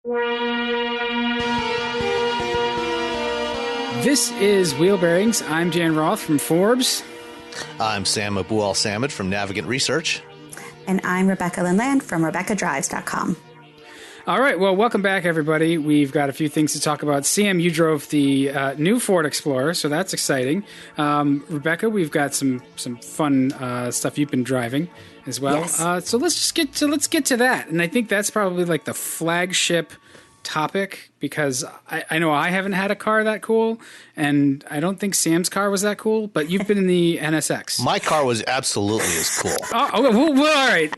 This is Wheelbearings. I'm Dan Roth from Forbes. I'm Sam Abu-Al-Samad from Navigant Research. And I'm Rebecca Lindland from RebeccaDrives.com. All right. Well, welcome back, everybody. We've got a few things to talk about. Sam, you drove the new Ford Explorer, so that's exciting. Rebecca, we've got some fun stuff you've been driving as well. Yes. So let's get to that. And I think that's probably like the flagship topic, because I know I haven't had a car that cool, and I don't think Sam's car was that cool, but you've been in the NSX. My car was absolutely as cool. Well, all right.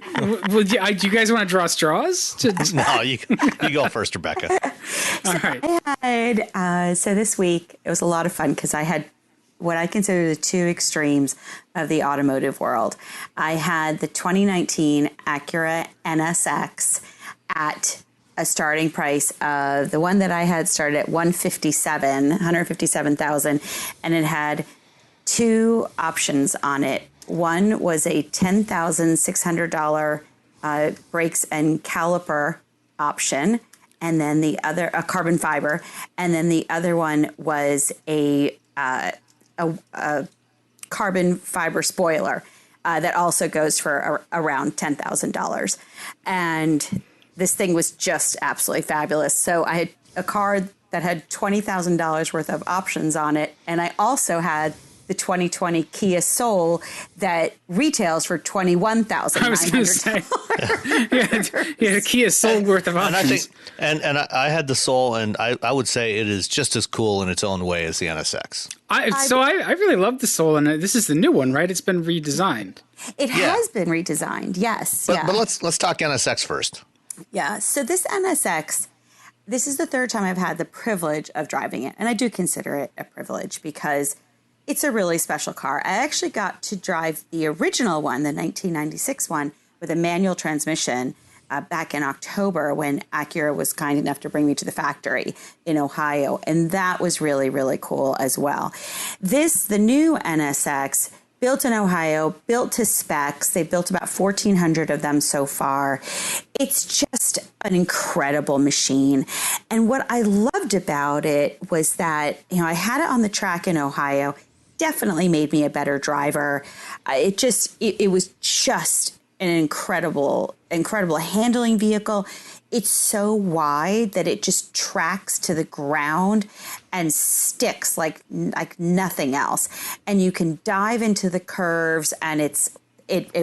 Well, do you guys want to draw straws? No, you go first, Rebecca. All right. I had, so this week, it was a lot of fun because I had what I consider the two extremes of the automotive world. I had the 2019 Acura NSX at a starting price of the one that I had started at $157,000, and it had two options on it. One was a $10,600 brakes and caliper option, and then the other a carbon fiber, and then the other one was a carbon fiber spoiler that also goes for around $10,000, and this thing was just absolutely fabulous. So I had a car that had $20,000 worth of options on it. And I also had the 2020 Kia Soul that retails for $21,900. I was going to say, yeah, the Kia Soul worth of options. And I had the Soul, and I would say it is just as cool in its own way as the NSX. I really love the Soul, and this is the new one, right? It's been redesigned. It has been redesigned, yes. But let's talk NSX first. Yeah, so this NSX, this is the third time I've had the privilege of driving it. And I do consider it a privilege because it's a really special car. I actually got to drive the original one, the 1996 one, with a manual transmission back in October when Acura was kind enough to bring me to the factory in Ohio. And that was really, really cool as well. The new NSX, built in Ohio, built to specs. They built about 1,400 of them so far. It's just an incredible machine. And what I loved about it was that, I had it on the track in Ohio, definitely made me a better driver. It was just an incredible handling vehicle. It's so wide that it just tracks to the ground and sticks like nothing else. And you can dive into the curves, and it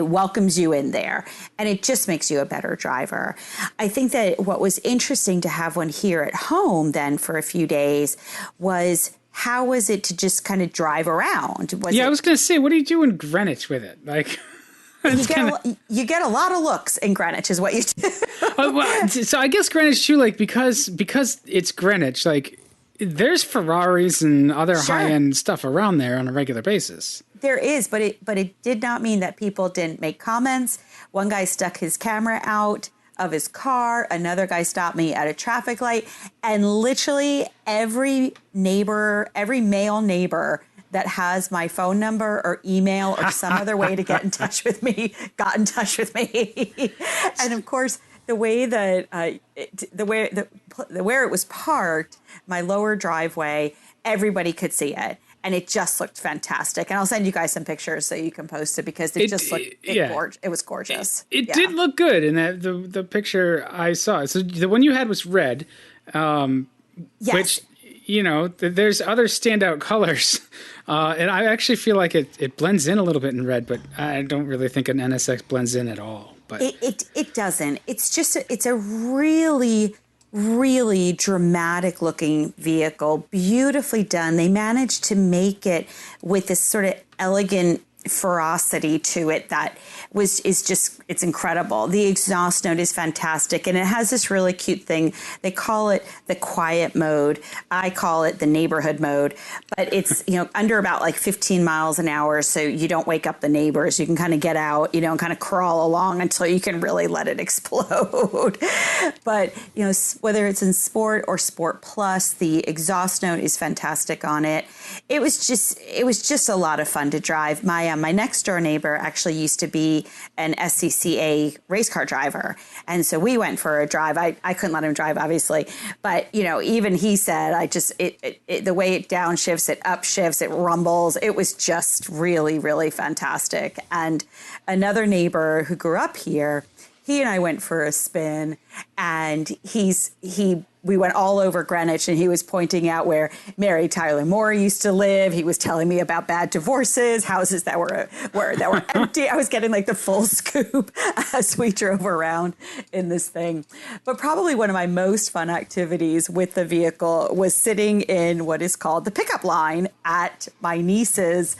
welcomes you in there, and it just makes you a better driver. I think that what was interesting to have one here at home then for a few days was, how was it to just kind of drive around? I was going to say, what do you do in Greenwich with it? Like, you get a lot of looks in Greenwich is what you do. So I guess Greenwich too, like, because it's Greenwich, like, there's Ferraris and other high-end stuff around there on a regular basis. There is, but it did not mean that people didn't make comments. One guy stuck his camera out of his car. Another guy stopped me at a traffic light, and literally every male neighbor that has my phone number or email or some other way to get in touch with me got in touch with me. And of course, the way that where it was parked, my lower driveway, everybody could see it, and it just looked fantastic. And I'll send you guys some pictures so you can post it, because it was gorgeous. It did look good in the picture I saw. So the one you had was red, yes. Which, there's other standout colors. And I actually feel like it blends in a little bit in red, but I don't really think an NSX blends in at all. But it doesn't. It's just it's a really, really dramatic looking vehicle, beautifully done. They managed to make it with this sort of elegant ferocity to it that it's incredible. The exhaust note is fantastic, and it has this really cute thing. They call it the quiet mode. I call it the neighborhood mode, but it's under about like 15 miles an hour, so you don't wake up the neighbors. You can kind of get out, and kind of crawl along until you can really let it explode. But whether it's in Sport or Sport Plus, the exhaust note is fantastic on it. It was just a lot of fun to drive. My am, my next door neighbor actually used to be an SCCA race car driver. And so we went for a drive. I couldn't let him drive, obviously. But, even he said, the way it downshifts, it upshifts, it rumbles. It was just really, really fantastic. And another neighbor who grew up here, he and I went for a spin, and we went all over Greenwich, and he was pointing out where Mary Tyler Moore used to live. He was telling me about bad divorces, houses that were empty. I was getting like the full scoop as we drove around in this thing. But probably one of my most fun activities with the vehicle was sitting in what is called the pickup line at my niece's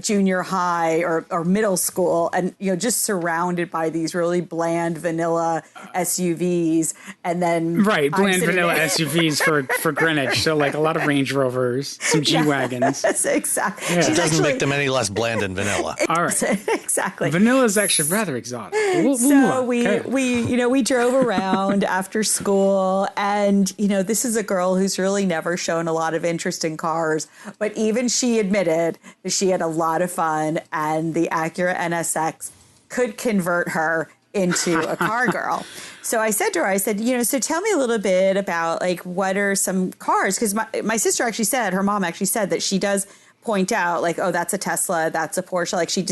junior high or middle school, and just surrounded by these really bland vanilla SUVs, and then bland vanilla SUVs for Greenwich. So like a lot of Range Rovers, some G wagons. Yes, exactly. Yeah. It doesn't make them any less bland than vanilla. All right, exactly. Vanilla is actually rather exotic. We drove around after school, and this is a girl who's really never shown a lot of interest in cars, but even she admitted that she had a lot of fun, and the Acura NSX could convert her into a car girl. So I said to her, so tell me a little bit about like what are some cars? Because my sister actually said, her mom actually said that she does point out like, oh, that's a Tesla, that's a Porsche. Like she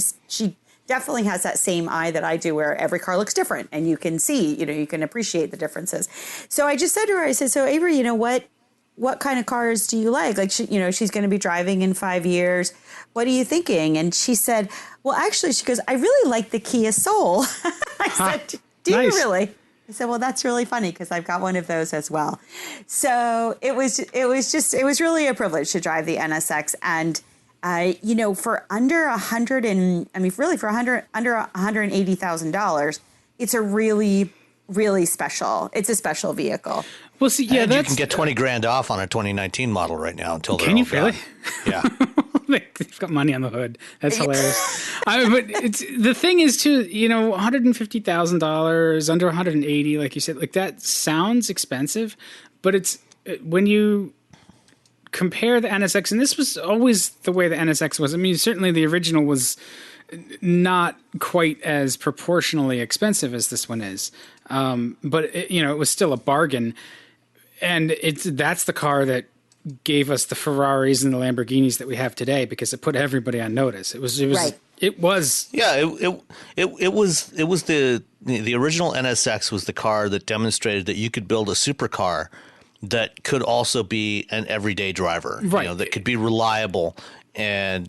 definitely has that same eye that I do, where every car looks different, and you can see, you can appreciate the differences. So I just said to her, I said, so Avery, what kind of cars do you like? Like, she's going to be driving in 5 years. What are you thinking? And she said, well, actually, she goes, I really like the Kia Soul. I said, do you really? I said, well, that's really funny because I've got one of those as well. So it was really a privilege to drive the NSX. And, for under $180,000, it's a really, really special. It's a special vehicle. Well, see, yeah, and you can get 20 grand off on a 2019 model right now until they're can all you really? gone. Yeah. They've got money on the hood. That's hilarious. But the thing is too, $150,000 under 180, like you said, like that sounds expensive, but it's when you compare the NSX, and this was always the way the NSX was. I mean, certainly the original was not quite as proportionally expensive as this one is, but it was still a bargain. And that's the car that gave us the Ferraris and the Lamborghinis that we have today, because it put everybody on notice. It was right. It was the original NSX was the car that demonstrated that you could build a supercar that could also be an everyday driver, right? That could be reliable and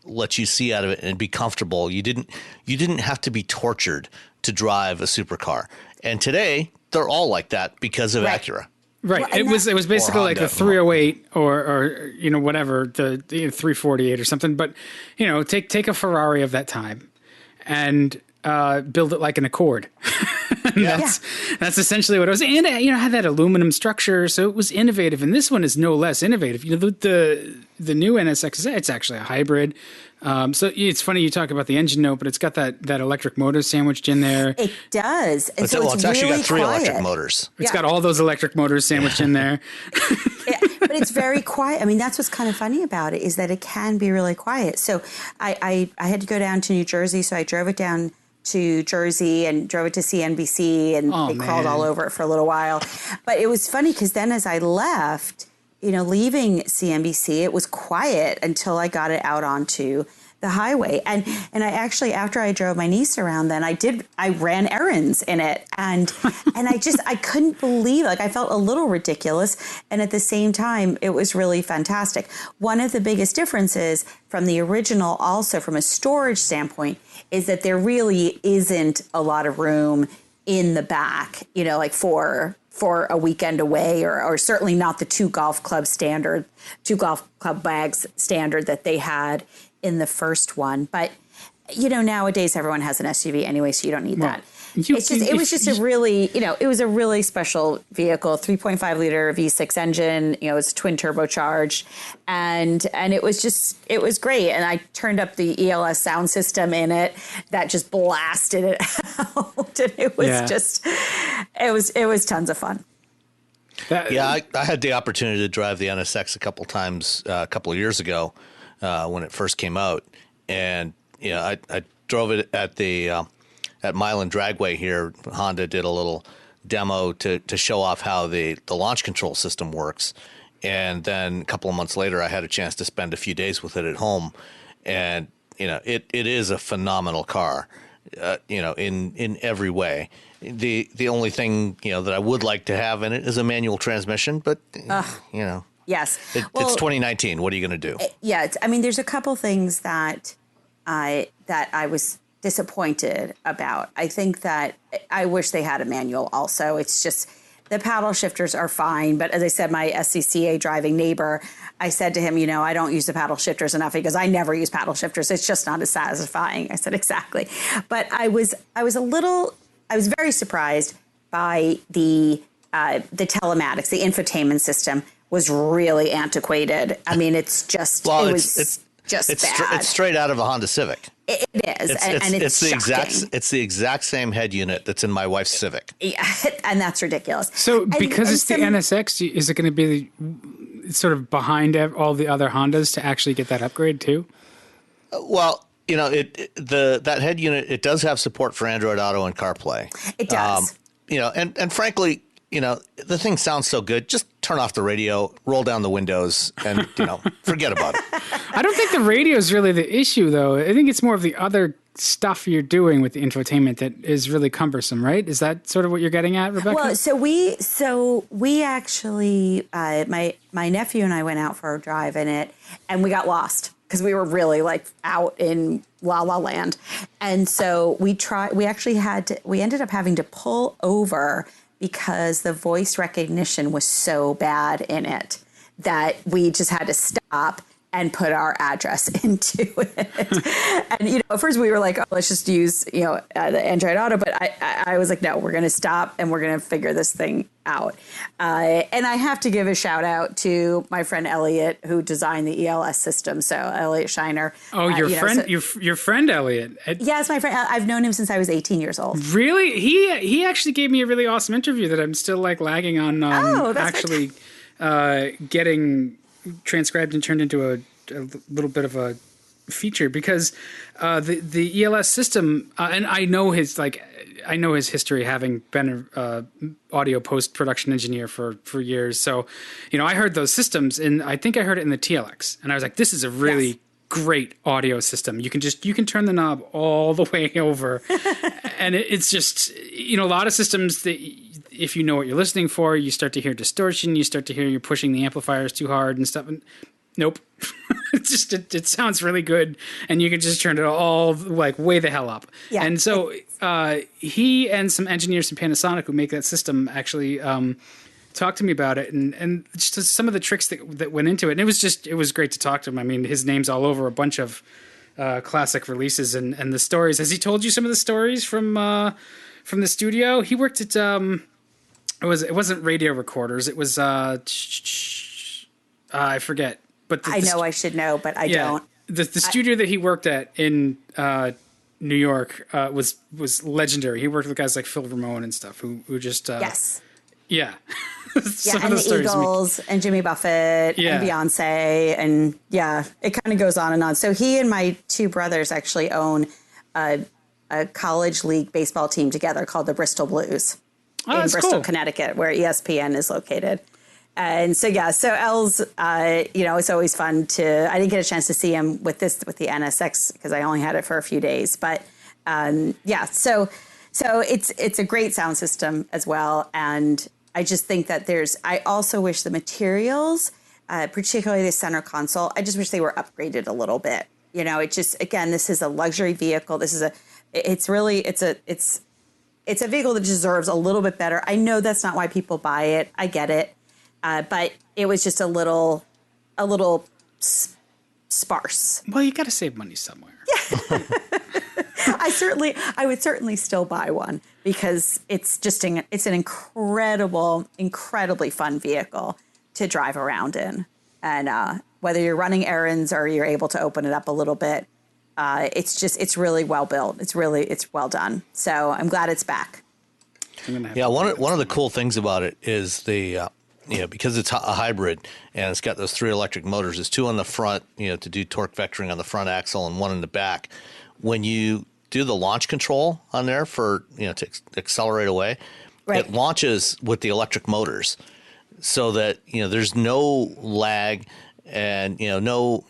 let you see out of it and be comfortable. You didn't have to be tortured to drive a supercar. And today they're all like that because of Acura. Right. Well, it was basically like the 308 or whatever, the 348 or something. But, take a Ferrari of that time and build it like an Accord. That's essentially what it was. And, had that aluminum structure. So it was innovative. And this one is no less innovative. The new NSX, it's actually a hybrid. So it's funny you talk about the engine note, but it's got that electric motor sandwiched in there. It does. And it's actually really got three quiet. electric motors. It's got all those electric motors sandwiched in there. But it's very quiet. I mean, that's what's kind of funny about it, is that it can be really quiet. So I had to go down to New Jersey, so I drove it down to Jersey and drove it to CNBC, and they crawled all over it for a little while. But it was funny because then as I left, leaving CNBC, it was quiet until I got it out onto the highway. And I actually, after I drove my niece around, then I ran errands in it. And I couldn't believe, I felt a little ridiculous. And at the same time, it was really fantastic. One of the biggest differences from the original, also from a storage standpoint, is that there really isn't a lot of room in the back, for a weekend away, or certainly not the two golf club bags standard that they had in the first one. But, nowadays everyone has an SUV anyway, so you don't need that. It was a really special vehicle, 3.5 liter V6 engine, it was twin turbocharged, and it was great. And I turned up the ELS sound system in it that just blasted it out. And it was tons of fun. I had the opportunity to drive the NSX a couple times, a couple of years ago, when it first came out. And, I drove it at the at Milan Dragway here. Honda did a little demo to show off how the launch control system works. And then a couple of months later, I had a chance to spend a few days with it at home. And, it is a phenomenal car, in every way. The only thing, that I would like to have in it is a manual transmission. But, Yes. It's 2019. What are you going to do? There's a couple things that I was disappointed about. I think that I wish they had a manual also. It's just the paddle shifters are fine. But as I said, my SCCA driving neighbor, I said to him, I don't use the paddle shifters enough. He goes, I never use paddle shifters. It's just not as satisfying. I said, exactly. But I was very surprised by the telematics, the infotainment system was really antiquated. It's just, it's bad. It's straight out of a Honda Civic. It is, and it's the exact same head unit that's in my wife's Civic. Yeah, and that's ridiculous. So because it's the NSX, is it going to be sort of behind all the other Hondas to actually get that upgrade too? Well, that head unit, it does have support for Android Auto and CarPlay. It does. And frankly, the thing sounds so good. Just turn off the radio, roll down the windows, and, forget about it. I don't think the radio is really the issue, though. I think it's more of the other stuff you're doing with the infotainment that is really cumbersome, right? Is that sort of what you're getting at, Rebecca? Well, so we actually, my nephew and I went out for a drive in it, and we got lost because we were really out in La La Land. And so we ended up having to pull over because the voice recognition was so bad in it that we just had to stop and put our address into it. And, at first we were like, oh, let's just use, the Android Auto. But I was like, no, we're going to stop and we're going to figure this thing out. And I have to give a shout out to my friend Elliot, who designed the ELS system. So Elliot Shiner. Oh, your friend Elliot. Yes, my friend. I've known him since I was 18 years old. Really? He actually gave me a really awesome interview that I'm still lagging on actually getting transcribed and turned into a little bit of a feature because the ELS system and I know his history, having been a audio post-production engineer for years. So, I heard those systems, and I think I heard it in the TLX, and I was like, this is a really great audio system. You can turn the knob all the way over, and it's just, a lot of systems that if you know what you're listening for, you start to hear distortion, you start to hear you're pushing the amplifiers too hard and stuff. And nope. it sounds really good, and you can just turn it all way the hell up. Yeah. And so he and some engineers from Panasonic who make that system actually talked to me about it and just some of the tricks that went into it. And it was great to talk to him. His name's all over a bunch of classic releases and the stories. Has he told you some of the stories from the studio? He worked at it wasn't Radio Recorders. It was I forget. But I know I should know, but I don't. The studio that he worked at in New York was legendary. He worked with guys like Phil Ramone and stuff who just yes. Yeah. And the Eagles and Jimmy Buffett and Beyonce. And it kind of goes on and on. So he and my two brothers actually own a college league baseball team together called the Bristol Blues in Bristol, Connecticut, where ESPN is located. And so, so Elle's, it's always fun I didn't get a chance to see him with the NSX because I only had it for a few days. But so it's a great sound system as well. And I just think that I also wish the materials, particularly the center console, I just wish they were upgraded a little bit. This is a luxury vehicle. It's a vehicle that deserves a little bit better. I know that's not why people buy it. I get it. But it was just a little sparse. Well, you got to save money somewhere. Yeah. I would certainly still buy one because it's an incredibly fun vehicle to drive around in. And whether you're running errands or you're able to open it up a little bit, it's really well built. It's well done. So I'm glad it's back. One of the cool things about it is the because it's a hybrid and it's got those 3 electric motors, there's 2 on the front, to do torque vectoring on the front axle and 1 in the back. when you do the launch control on there for, to accelerate away, Right. it launches with the electric motors so that, there's no lag and, no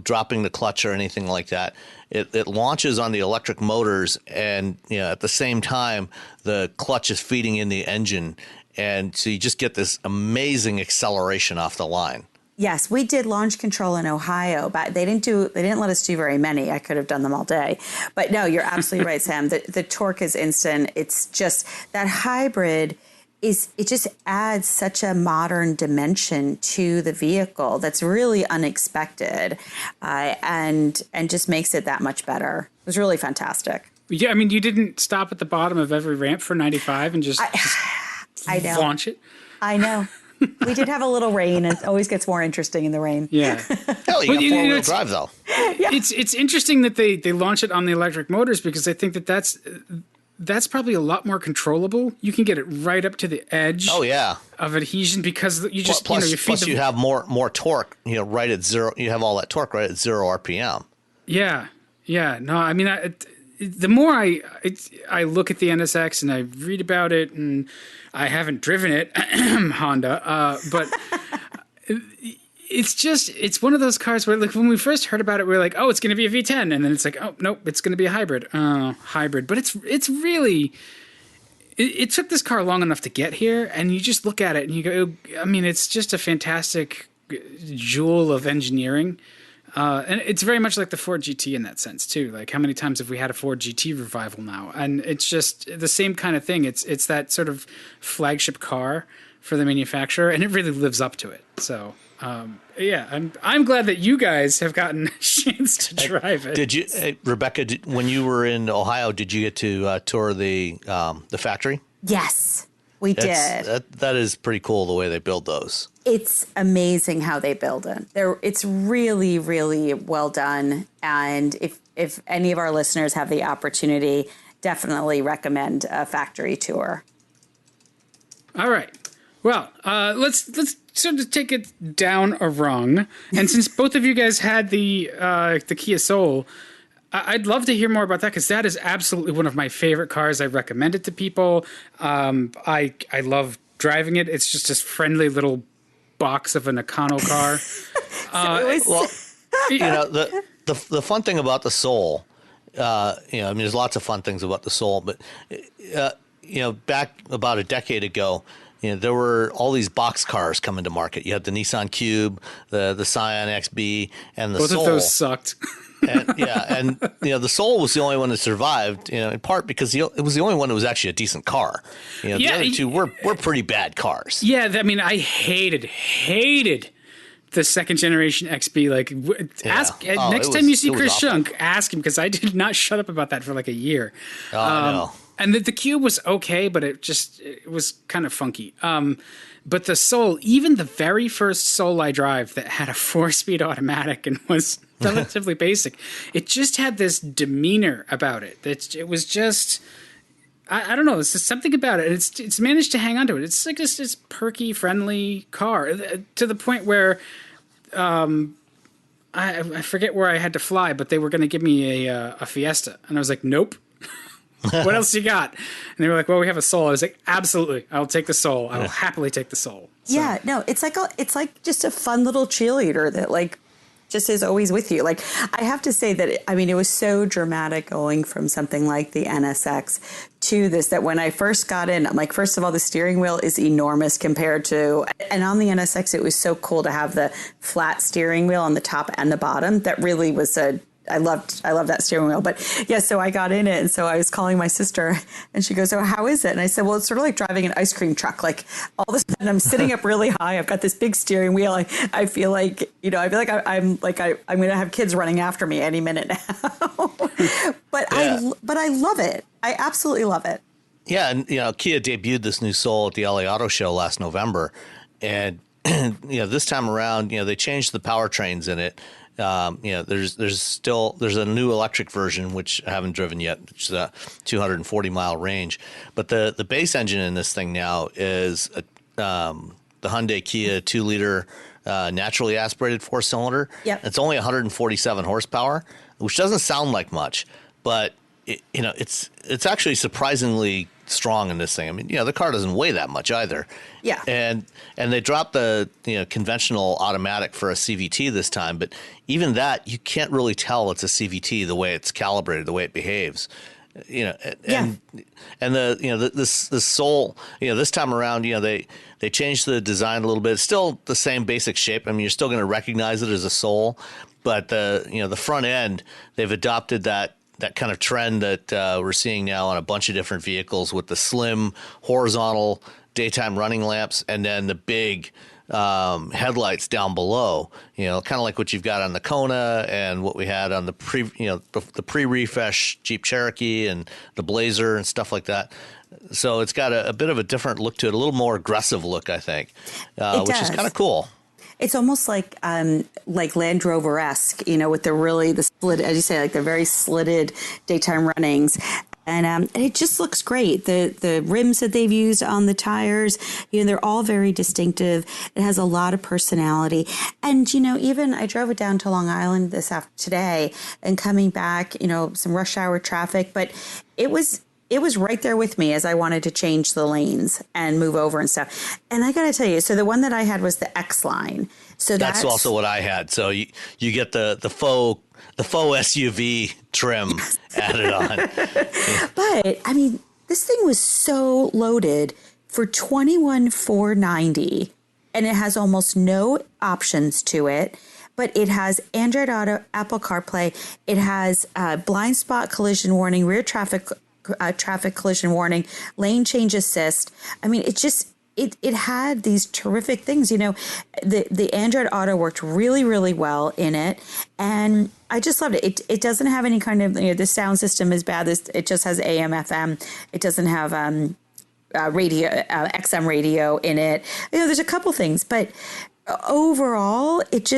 dropping the clutch or anything like that. It launches on the electric motors and, at the same time, the clutch is feeding in the engine. And so you just get this amazing acceleration off the line. Yes, we did launch control in Ohio, but they didn't let us do very many. I could have done them all day. But no, you're absolutely right, Sam. The torque is instant. It's just that hybrid it just adds such a modern dimension to the vehicle that's really unexpected, and just makes it that much better. It was really fantastic. Yeah, I mean, you didn't stop at the bottom of every ramp for 95 and just I know. launch it. I know. We did have a little rain. It always gets more interesting in the rain. Yeah. Hell, you got four-wheel drive, though. Yeah. It's interesting that they launch it on the electric motors because I think that's probably a lot more controllable. You can get it right up to the edge. Oh, yeah. Of adhesion because you just plus you have more torque. Right at zero. You have all that torque right at 0 RPM. Yeah. No, I mean, the more I look at the NSX and I read about it, and I haven't driven it, Honda, but it's one of those cars where, like, when we first heard about it, we were like, oh, it's going to be a V10, and then it's like, oh, nope, it's going to be a hybrid. But it's really. It took this car long enough to get here, and you just look at it and you go, I mean, it's just a fantastic jewel of engineering. And it's very much like the Ford GT in that sense, too. Like, how many times have we had a Ford GT revival now? And it's just the same kind of thing. It's that sort of flagship car for the manufacturer, and it really lives up to it. So, yeah, I'm glad that you guys have gotten a chance to drive it. Did you, Rebecca, when you were in Ohio, did you get to tour the factory? Yes, we did. That is pretty cool the way they build those. It's amazing how they build it. It's really, really well done. And if any of our listeners have the opportunity, definitely recommend a factory tour. All right. Well, let's sort of take it down a rung. And since both of you guys had the Kia Soul, I'd love to hear more about that because that is absolutely one of my favorite cars. I recommend it to people. I love driving it. It's just this friendly little box of an Nakano car. The fun thing about the Soul, I mean, there's lots of fun things about the Soul, but back about a decade ago, there were all these box cars coming to market. You had the Nissan Cube, the Scion XB, and the Soul. Both of those sucked. And the Soul was the only one that survived, in part because it was the only one that was actually a decent car. The other two were pretty bad cars. Yeah, I mean, I hated the second generation XB. Like, next time you see Chris Shunk, ask him because I did not shut up about that for like a year. Oh, I know. And the Cube was okay, but it was kind of funky. But the Soul, even the very first Soul I drive that had a 4-speed automatic and was relatively basic, it just had this demeanor about it. It was just, I don't know, there's just something about it. It's managed to hang on to it. It's like this perky, friendly car to the point where I forget where I had to fly, but they were going to give me a Fiesta. And I was like, nope. What else you got? And they were like, well, we have a Soul. I was like, absolutely. I'll take the Soul. I will happily take the Soul. So. Yeah, no, it's like just a fun little cheerleader that like just is always with you. Like, I have to say that, it was so dramatic going from something like the NSX to this, that when I first got in, I'm like, first of all, the steering wheel is enormous compared to, and on the NSX, it was so cool to have the flat steering wheel on the top and the bottom. That really was I loved that steering wheel. But yeah, so I got in it. And so I was calling my sister and she goes, oh, how is it? And I said, well, it's sort of like driving an ice cream truck. Like, all of a sudden I'm sitting up really high. I've got this big steering wheel. I feel like, I'm going to have kids running after me any minute now. But I love it. I absolutely love it. Yeah. And, Kia debuted this new Soul at the LA Auto Show last November. And, this time around, they changed the powertrains in it. There's a new electric version, which I haven't driven yet, which is a 240-mile range. But the base engine in this thing now is the Hyundai Kia 2-liter naturally aspirated 4-cylinder. Yep. It's only 147 horsepower. which doesn't sound like much, but it's actually surprisingly strong in this thing. I mean, the car doesn't weigh that much either. Yeah. And they dropped the conventional automatic for a CVT this time, but even that you can't really tell it's a CVT the way it's calibrated, the way it behaves. And the Soul, this time around, they changed the design a little bit. It's still the same basic shape. I mean, you're still going to recognize it as a Soul, but the front end, they've adopted that kind of trend that we're seeing now on a bunch of different vehicles with the slim horizontal daytime running lamps and then the big headlights down below, kind of like what you've got on the Kona and what we had on the pre-refresh Jeep Cherokee and the Blazer and stuff like that. So it's got a bit of a different look to it, a little more aggressive look, I think, which is kind of cool. It's almost like Land Rover-esque, with the split, as you say, like the very slitted daytime runnings. And it just looks great. The rims that they've used on the tires, they're all very distinctive. It has a lot of personality. And, even I drove it down to Long Island today and coming back, some rush hour traffic, but it was right there with me as I wanted to change the lanes and move over and stuff. And I got to tell you, so the one that I had was the X line. So that's also what I had. So you get the faux SUV trim added on. But I mean, this thing was so loaded for $21,490, and it has almost no options to it. But it has Android Auto, Apple CarPlay. It has blind spot collision warning, rear traffic collision warning, lane change assist. I mean, it had these terrific things. The Android Auto worked really, really well in it, and I just loved it. It doesn't have any kind of the sound system is bad. It just has AM, FM. It doesn't have radio, XM radio in it. There's a couple things, but overall, it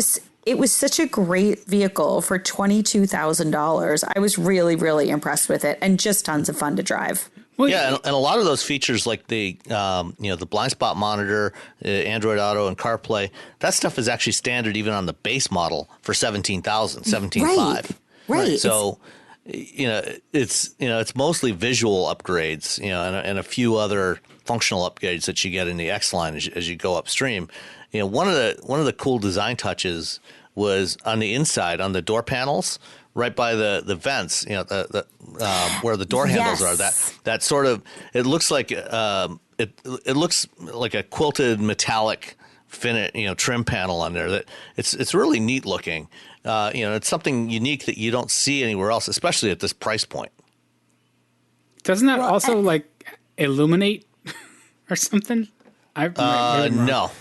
was such a great vehicle for $22,000. I was really, really impressed with it, and just tons of fun to drive. Well, yeah, and a lot of those features like the the blind spot monitor, Android Auto, and CarPlay, that stuff is actually standard even on the base model for $17,500. Right. So it's mostly visual upgrades, and a few other functional upgrades that you get in the X line as you go upstream. One of the cool design touches was on the inside on the door panels, right by the vents, where the door handles are. That sort of, it looks like it looks like a quilted metallic trim panel on there. That it's really neat looking. It's something unique that you don't see anywhere else, especially at this price point. Doesn't that illuminate or something? No,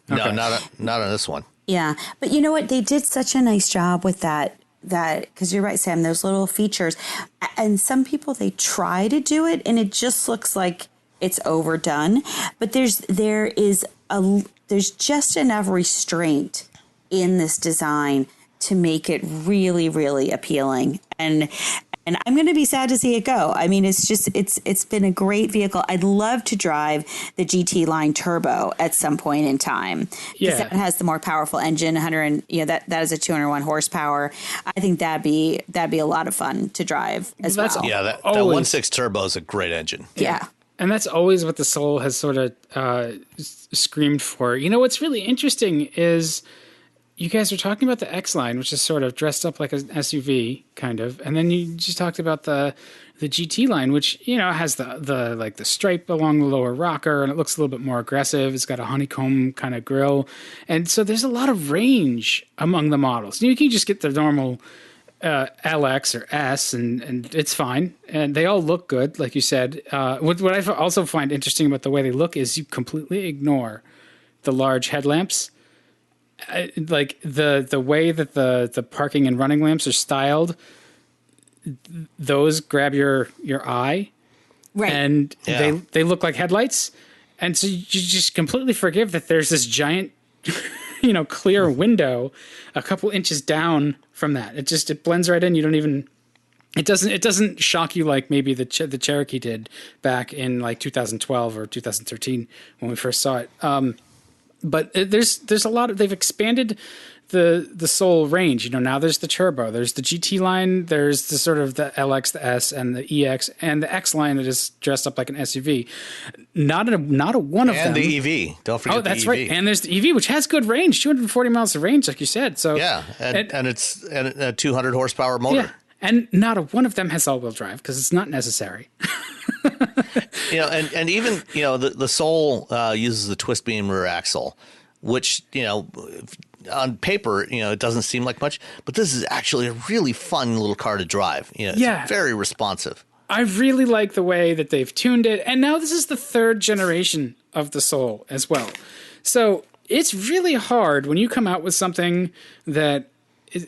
okay. not on this one. Yeah, but you know what? They did such a nice job with that because you're right, Sam, those little features. And some people, they try to do it and it just looks like it's overdone. But there's just enough restraint in this design to make it really, really appealing. And I'm going to be sad to see it go. I mean, it's been a great vehicle. I'd love to drive the GT Line Turbo at some point in time. Yeah, that has the more powerful engine. That is a 201 horsepower. I think that'd be a lot of fun to drive as well. Yeah, that 1.6 turbo is a great engine. Yeah. And that's always what the Soul has sort of screamed for. What's really interesting is you guys are talking about the X line, which is sort of dressed up like an SUV, kind of, and then you just talked about the GT line, which has the stripe along the lower rocker, and it looks a little bit more aggressive. It's got a honeycomb kind of grille, and so there's a lot of range among the models. You can just get the normal LX or S, and it's fine, and they all look good, like you said. What I also find interesting about the way they look is you completely ignore the large headlamps. Like the way that the parking and running lamps are styled, those grab your eye, right? And they look like headlights, and so you just completely forgive that there's this giant, clear window a couple inches down from that. It blends right in. You don't even. It doesn't shock you like maybe the Cherokee did back in like 2012 or 2013 when we first saw it. But there's a lot of, they've expanded the Soul range. Now there's the Turbo, there's the GT line, there's the sort of the LX, the S, and the EX, and the X line that is dressed up like an SUV. Not a one of them. And the EV. Don't forget. Oh, that's the EV. right. And there's the EV, which has good range, 240 miles of range, like you said. So yeah, and it's a 200 horsepower motor. Yeah, and not a one of them has all-wheel drive because it's not necessary. And even the Soul uses the twist beam rear axle, which on paper it doesn't seem like much, but this is actually a really fun little car to drive. It's very responsive. I really like the way that they've tuned it, and now this is the third generation of the Soul as well. So it's really hard when you come out with something that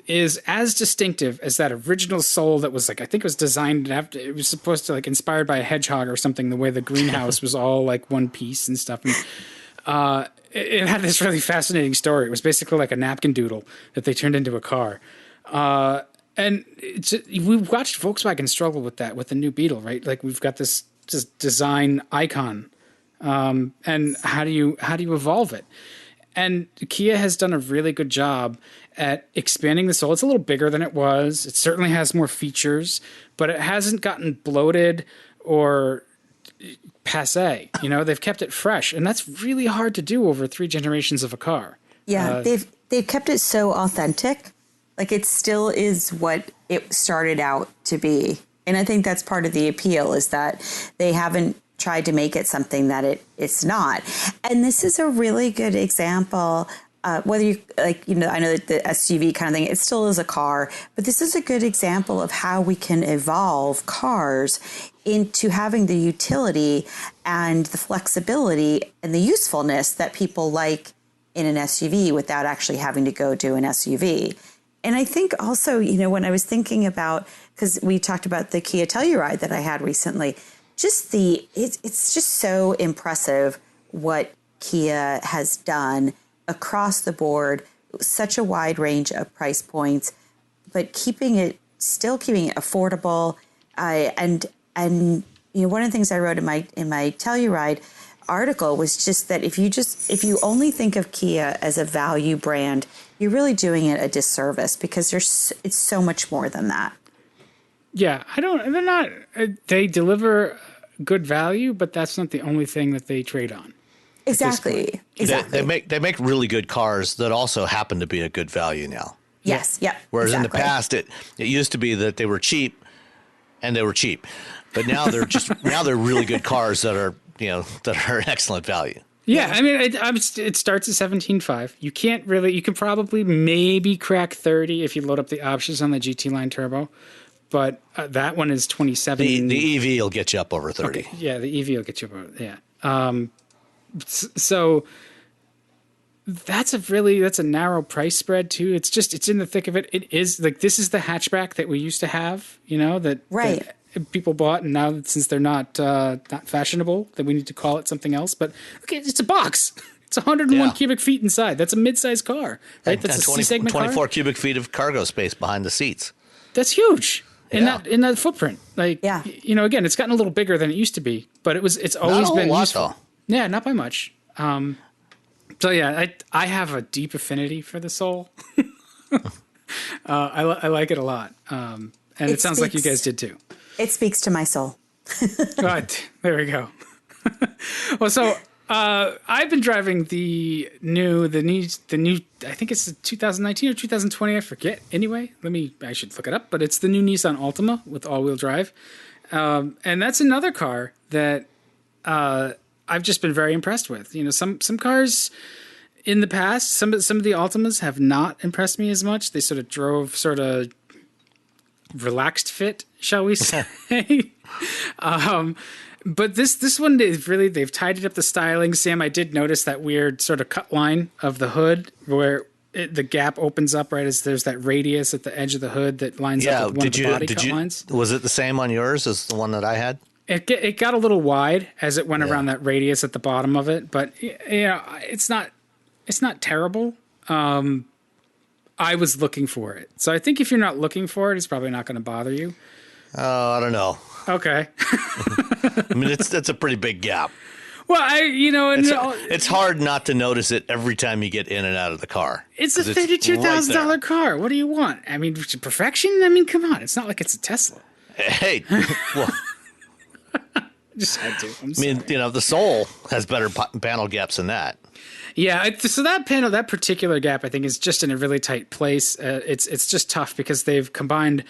is as distinctive as that original Soul that was I think it was designed after, it was supposed to inspired by a hedgehog or something, the way the greenhouse was all one piece and stuff. And it had this really fascinating story. It was basically like a napkin doodle that they turned into a car. And we've watched Volkswagen struggle with that with the new Beetle, right? We've got this design icon. And how do you evolve it? And Kia has done a really good job at expanding the Soul. It's a little bigger than it was. It certainly has more features, but it hasn't gotten bloated or passé. They've kept it fresh, and that's really hard to do over 3 generations of a car. Yeah, they've kept it so authentic. It still is what it started out to be. And I think that's part of the appeal, is that they haven't tried to make it something that it's not. And this is a really good example, whether you I know that the SUV kind of thing, it still is a car, but this is a good example of how we can evolve cars into having the utility and the flexibility and the usefulness that people like in an SUV without actually having to go do an SUV. And I think also, when I was thinking about, because we talked about the Kia Telluride that I had recently, it's just so impressive what Kia has done across the board, such a wide range of price points, but still keeping it affordable. And one of the things I wrote in my Telluride article was just that if you only think of Kia as a value brand, you're really doing it a disservice, because it's so much more than that. Yeah, they deliver good value, but that's not the only thing that they trade on. Exactly. They make really good cars that also happen to be a good value now. Yes. Yep. Whereas in the past, it used to be that they were cheap, but now they're really good cars that are excellent value. Yeah, I mean, it starts at 17.5. You can probably maybe crack 30 if you load up the options on the GT Line Turbo, but that one is 27. The EV will get you up over 30. Okay, yeah, the EV will get you up over, yeah. So that's a narrow price spread too. It's in the thick of it. It is this is the hatchback that we used to have, that people bought, and now since they're not fashionable, that we need to call it something else. But okay, it's a box. It's 101 cubic feet inside. That's a mid-sized car, right? That's a C-segment car. 24 cubic feet of cargo space behind the seats. That's huge in that footprint. Again, it's gotten a little bigger than it used to be, but it's always been useful. Though. Yeah, not by much. So yeah, I have a deep affinity for the Soul. I like it a lot, and it sounds like you guys did too. It speaks to my soul. Good. There we go. Well, so I've been driving the new. I think it's 2019 or 2020. I forget. Anyway, I should look it up. But it's the new Nissan Altima with all-wheel drive, and that's another car that I've just been very impressed with. Some cars in the past, some of the Altimas have not impressed me as much. They sort of drove relaxed fit, shall we say. But this one is really, they've tidied up the styling. Sam, I did notice that weird sort of cut line of the hood where the gap opens up right as there's that radius at the edge of the hood that lines up with one of the body cut lines. Was it the same on yours as the one that I had? It got a little wide as it went around that radius at the bottom of it, but it's not terrible. I was looking for it. So I think if you're not looking for it, it's probably not going to bother you. Oh, I don't know. Okay. I mean, that's a pretty big gap. Well, It's hard not to notice it every time you get in and out of the car. It's a $32,000 car. What do you want? I mean, perfection? I mean, come on. It's not like it's a Tesla. Hey, well, Just had to. I mean, the Soul has better panel gaps than that. Yeah, so that particular gap, I think, is just in a really tight place. It's just tough because they've combined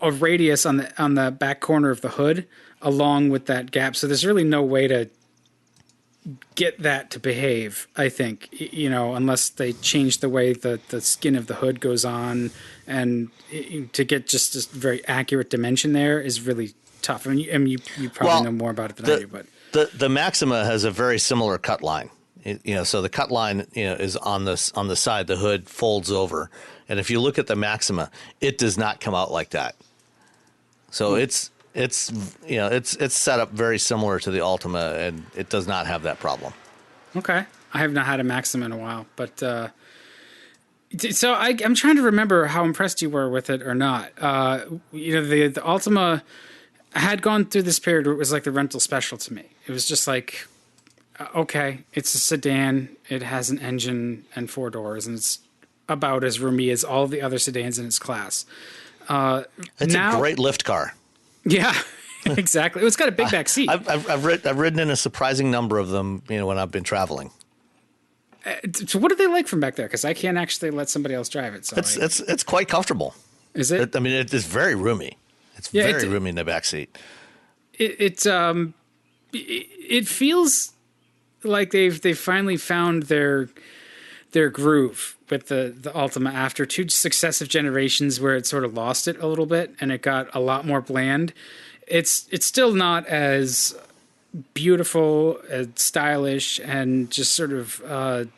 a radius on the back corner of the hood along with that gap. So there's really no way to get that to behave, I think, unless they change the way the skin of the hood goes on, and to get just a very accurate dimension there is really tough. I mean, you probably know more about it than I do, but the Maxima has a very similar cut line. So the cut line, is on the side. The hood folds over, and if you look at the Maxima, it does not come out like that. So it's set up very similar to the Altima, and it does not have that problem. Okay, I have not had a Maxima in a while, but so I'm trying to remember how impressed you were with it or not. The Altima had gone through this period where it was like the rental special to me. It was just like, okay, it's a sedan. It has an engine and 4 doors, and it's about as roomy as all the other sedans in its class. It's a great lift car. Yeah, exactly. It's got a big back seat. I've ridden in a surprising number of them, when I've been traveling. So what are they like from back there? Because I can't actually let somebody else drive it. So it's quite comfortable. Is it? It is very roomy. It's very roomy in the back seat. It feels like they've finally found their groove with the Altima after 2 successive generations where it sort of lost it a little bit and it got a lot more bland. It's still not as beautiful, as stylish, and just sort of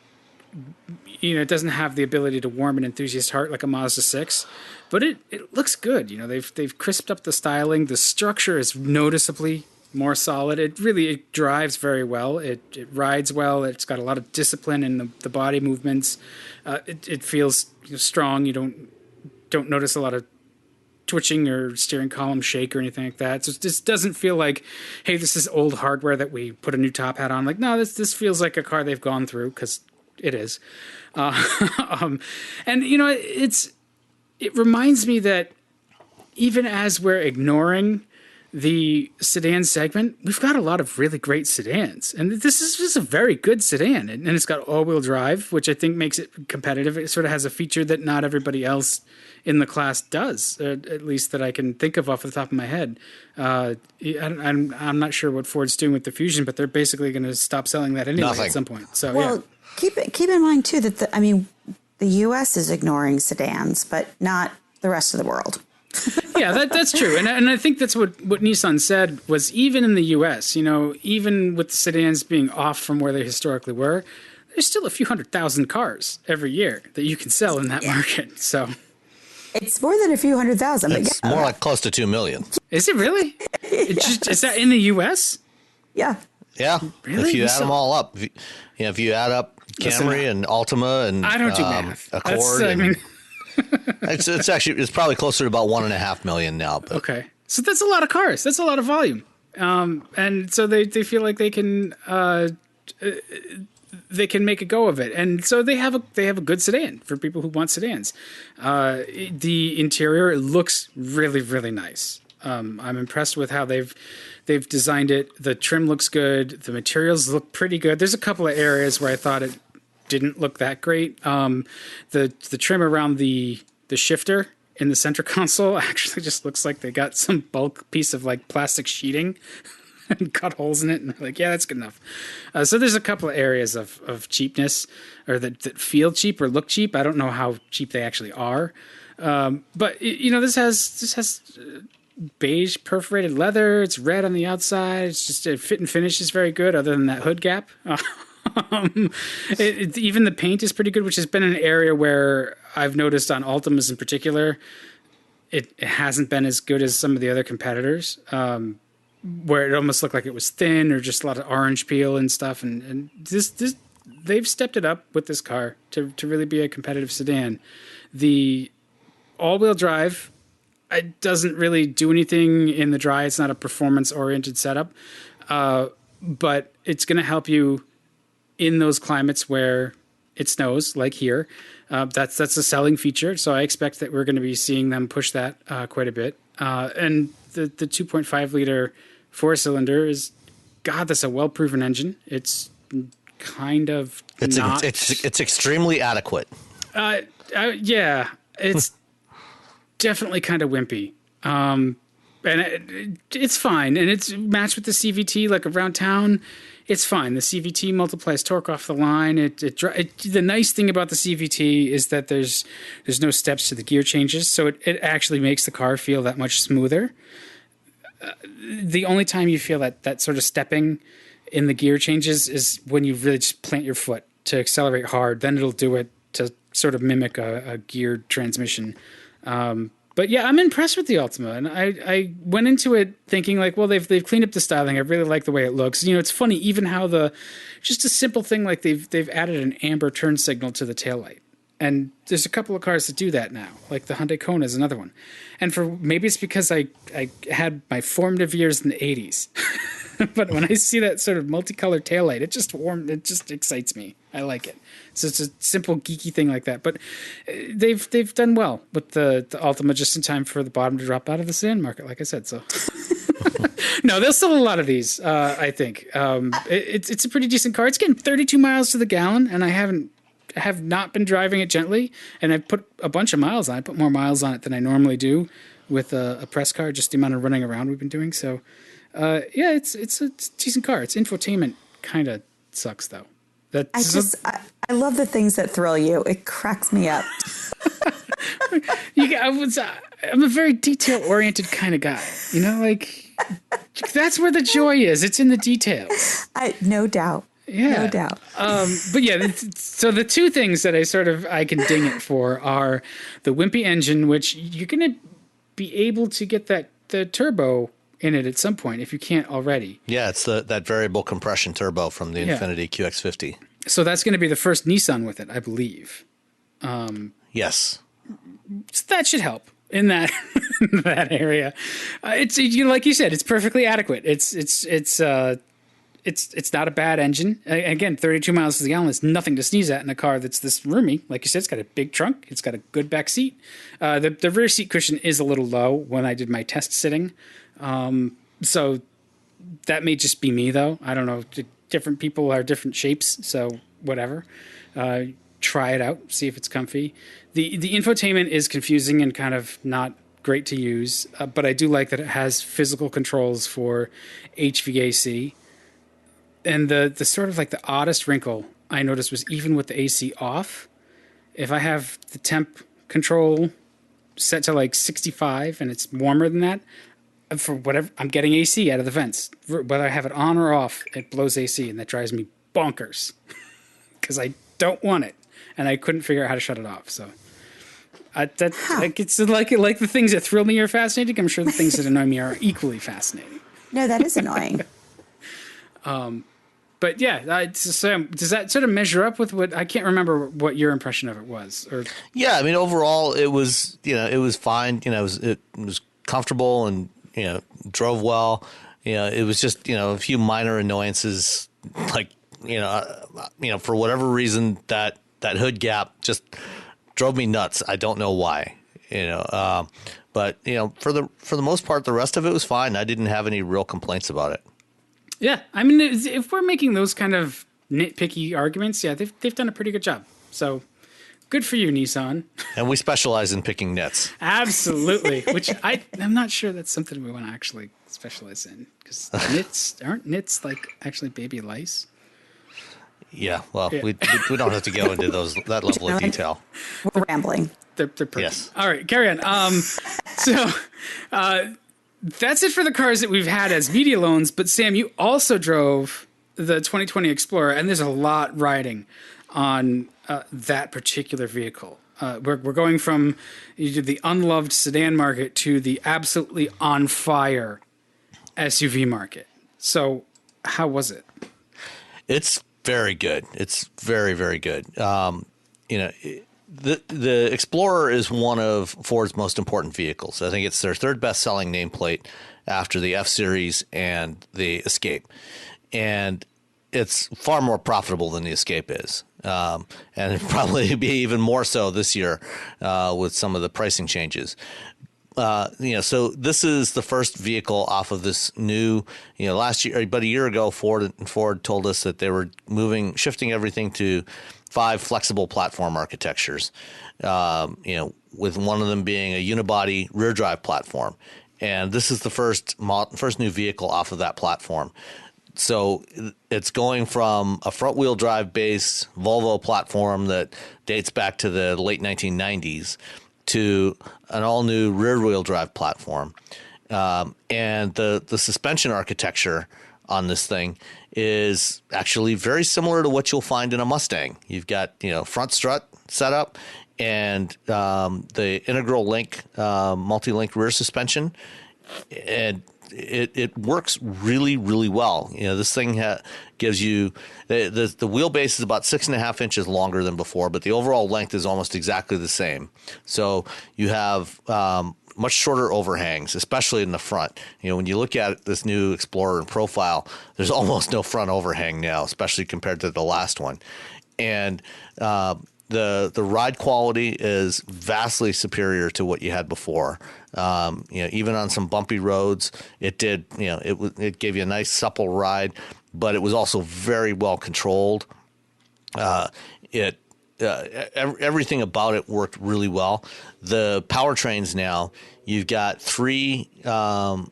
it doesn't have the ability to warm an enthusiast heart like a Mazda 6, but it looks good. They've crisped up the styling. The structure is noticeably more solid. It drives very well. It rides well. It's got a lot of discipline in the body movements. It feels strong. You don't notice a lot of twitching or steering column shake or anything like that. So it just doesn't feel like, hey, this is old hardware that we put a new top hat on. Like, no, this feels like a car they've gone through, because it is. And it reminds me that even as we're ignoring the sedan segment, we've got a lot of really great sedans, and this is just a very good sedan, and it's got all-wheel drive, which I think makes it competitive. It sort of has a feature that not everybody else in the class does, at least that I can think of off the top of my head. I'm not sure what Ford's doing with the Fusion, but they're basically going to stop selling that anyway at some point. So keep in mind too that the U.S. is ignoring sedans, but not the rest of the world. Yeah, that's true. And I think that's what Nissan said was, even in the U.S., even with the sedans being off from where they historically were, there's still a few 100,000 cars every year that you can sell in that market. So it's more than a few 100,000. It's more like close to 2 million. Is it really? Is that in the U.S.? Yeah. Yeah. Really? If you add them all up, if you add up Camry and Altima and I don't do math. Accord, it's probably closer to about 1.5 million now. But. Okay, so that's a lot of cars. That's a lot of volume, and so they feel like they can make a go of it, and so they have a good sedan for people who want sedans. The interior, it looks really, really nice. I'm impressed with how they've designed it. The trim looks good. The materials look pretty good. There's a couple of areas where I thought it didn't look that great. The trim around the shifter in the center console actually just looks like they got some bulk piece of like plastic sheeting and cut holes in it, and like, yeah, that's good enough. So there's a couple of areas of cheapness, or that feel cheap or look cheap. I don't know how cheap they actually are, but this has beige perforated leather. It's red on the outside. It's just fit and finish is very good, other than that hood gap. Even the paint is pretty good, which has been an area where I've noticed on Altimas in particular, it hasn't been as good as some of the other competitors, where it almost looked like it was thin or just a lot of orange peel and stuff. And this they've stepped it up with this car to really be a competitive sedan. The all-wheel drive, it doesn't really do anything in the dry. It's not a performance-oriented setup. but it's going to help you in those climates where it snows, like here. That's a selling feature. So I expect that we're going to be seeing them push that quite a bit. And the 2.5 liter 4-cylinder is, God, that's a well-proven engine. It's kind of it's extremely adequate. Yeah, it's definitely kind of wimpy. And it's fine. And it's matched with the CVT, like around town. It's fine. The CVT multiplies torque off the line. The nice thing about the CVT is that there's no steps to the gear changes, so it actually makes the car feel that much smoother. The only time you feel that sort of stepping in the gear changes is when you really just plant your foot to accelerate hard. Then it'll do it to sort of mimic a geared transmission. But yeah, I'm impressed with the Altima, and I went into it thinking like, well, they've cleaned up the styling. I really like the way it looks. You know, it's funny, even how just a simple thing like they've added an amber turn signal to the taillight. And there's a couple of cars that do that now, like the Hyundai Kona is another one. And maybe it's because I had my formative years in the 80s. But when I see that sort of multicolored taillight, it just excites me. I like it. So it's a simple geeky thing like that. But they've done well with the Altima just in time for the bottom to drop out of the sedan market, like I said. So no, there's still a lot of these, I think. It's a pretty decent car. It's getting 32 miles to the gallon, and I have not been driving it gently, and I've put a bunch of miles on it. I put more miles on it than I normally do with a press car, just the amount of running around we've been doing. So, yeah, it's a decent car. Its infotainment kind of sucks, though. I love the things that thrill you. It cracks me up. I'm a very detail-oriented kind of guy. You know, like, that's where the joy is. It's in the details. No doubt. Yeah. No doubt. But yeah, so the two things that I can ding it for are the wimpy engine, which you're going to be able to get the turbo in it at some point if you can't already. Yeah, it's that variable compression turbo from the Infiniti QX50. So that's going to be the first Nissan with it, I believe. Yes. So that should help in that that area. It's like you said, it's perfectly adequate. It's not a bad engine. Again, 32 miles to the gallon is nothing to sneeze at in a car that's this roomy. Like you said, it's got a big trunk. It's got a good back seat. The rear seat cushion is a little low when I did my test sitting. So that may just be me, though. I don't know. Different people are different shapes, so whatever. Try it out. See if it's comfy. The infotainment is confusing and kind of not great to use, but I do like that it has physical controls for HVAC. And the sort of like the oddest wrinkle I noticed was even with the AC off, if I have the temp control set to like 65 and it's warmer than that, for whatever, I'm getting AC out of the vents. Whether I have it on or off, it blows AC, and that drives me bonkers because I don't want it, and I couldn't figure out how to shut it off. So it's like the things that thrill me are fascinating. I'm sure the things that annoy me are equally fascinating. No, that is annoying. But yeah, so does that sort of measure up with what I can't remember what your impression of it was? Or yeah, I mean overall it was fine. It was comfortable and drove well. It was just a few minor annoyances like for whatever reason that hood gap just drove me nuts. I don't know why. But for the most part the rest of it was fine. I didn't have any real complaints about it. Yeah, I mean, if we're making those kind of nitpicky arguments, yeah, they've done a pretty good job. So, good for you, Nissan. And we specialize in picking nits. Absolutely, which I'm not sure that's something we want to actually specialize in, because aren't nits like actually baby lice? Yeah, well, yeah. We don't have to go into that level of detail. We're rambling. They're perky. Yes. All right, carry on. That's it for the cars that we've had as media loans. But Sam, you also drove the 2020 Explorer, and there's a lot riding on that particular vehicle. We're going from the unloved sedan market to the absolutely on fire SUV market. So how was it? It's very good. It's very, very good. The Explorer is one of Ford's most important vehicles. I think it's their third best-selling nameplate after the F-Series and the Escape. and it's far more profitable than the Escape is. And it'd probably be even more so this year with some of the pricing changes. So this is the first vehicle off of this new, last year, about a year ago, Ford told us that they were shifting everything to 5 flexible platform architectures, with one of them being a unibody rear drive platform. And this is the first new vehicle off of that platform. So it's going from a front-wheel drive based Volvo platform that dates back to the late 1990s to an all-new rear-wheel drive platform. And the suspension architecture on this thing is actually very similar to what you'll find in a Mustang. You've got, front strut setup and the integral link, multi-link rear suspension. And it works really, really well. This thing gives you the wheelbase is about 6.5 inches longer than before, but the overall length is almost exactly the same. So you have much shorter overhangs, especially in the front. When you look at this new Explorer in profile, there's almost no front overhang now, especially compared to the last one. And the ride quality is vastly superior to what you had before. Even on some bumpy roads, it did. It gave you a nice supple ride, but it was also very well controlled. Everything about it worked really well. The powertrains now, you've got three major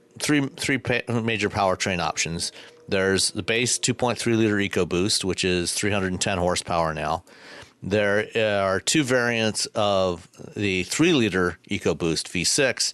powertrain options. There's the base 2.3 liter EcoBoost, which is 310 horsepower now. There are 2 variants of the 3-liter EcoBoost V6,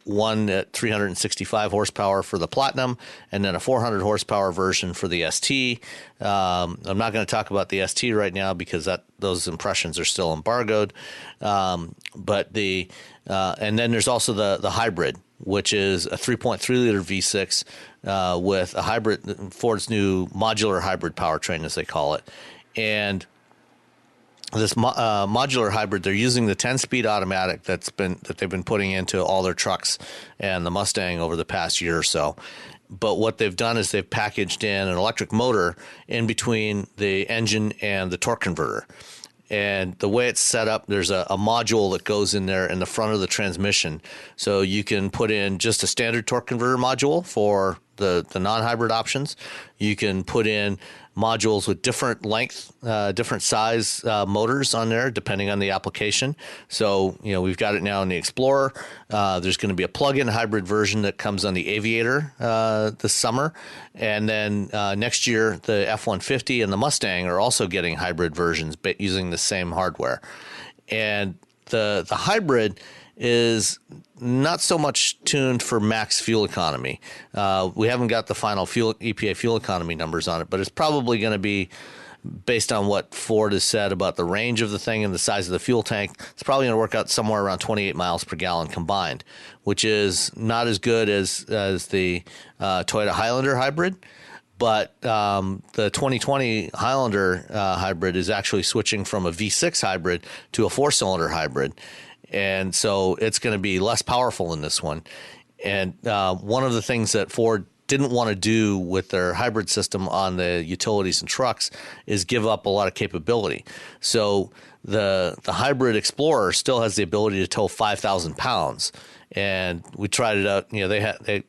one at 365 horsepower for the Platinum, and then a 400 horsepower version for the ST. I'm not going to talk about the ST right now because those impressions are still embargoed. And then there's also the hybrid, which is a 3.3-liter V6 with a hybrid, Ford's new modular hybrid powertrain, as they call it. And this modular hybrid, they're using the 10-speed automatic that they've been putting into all their trucks and the Mustang over the past year or so. But what they've done is they've packaged in an electric motor in between the engine and the torque converter. And the way it's set up, there's a module that goes in there in the front of the transmission. So you can put in just a standard torque converter module for the non-hybrid options. You can put in modules with different length, different size motors on there, depending on the application. So, we've got it now in the Explorer. There's going to be a plug-in hybrid version that comes on the Aviator this summer. And then next year, the F-150 and the Mustang are also getting hybrid versions using the same hardware. And the hybrid is not so much tuned for max fuel economy. We haven't got the final EPA fuel economy numbers on it, but it's probably going to be based on what Ford has said about the range of the thing and the size of the fuel tank. It's probably going to work out somewhere around 28 miles per gallon combined, which is not as good as the Toyota Highlander hybrid. But the 2020 Highlander hybrid is actually switching from a V6 hybrid to a 4-cylinder hybrid. And so it's going to be less powerful in this one. And one of the things that Ford didn't want to do with their hybrid system on the utilities and trucks is give up a lot of capability. So the hybrid Explorer still has the ability to tow 5,000 pounds. And we tried it out.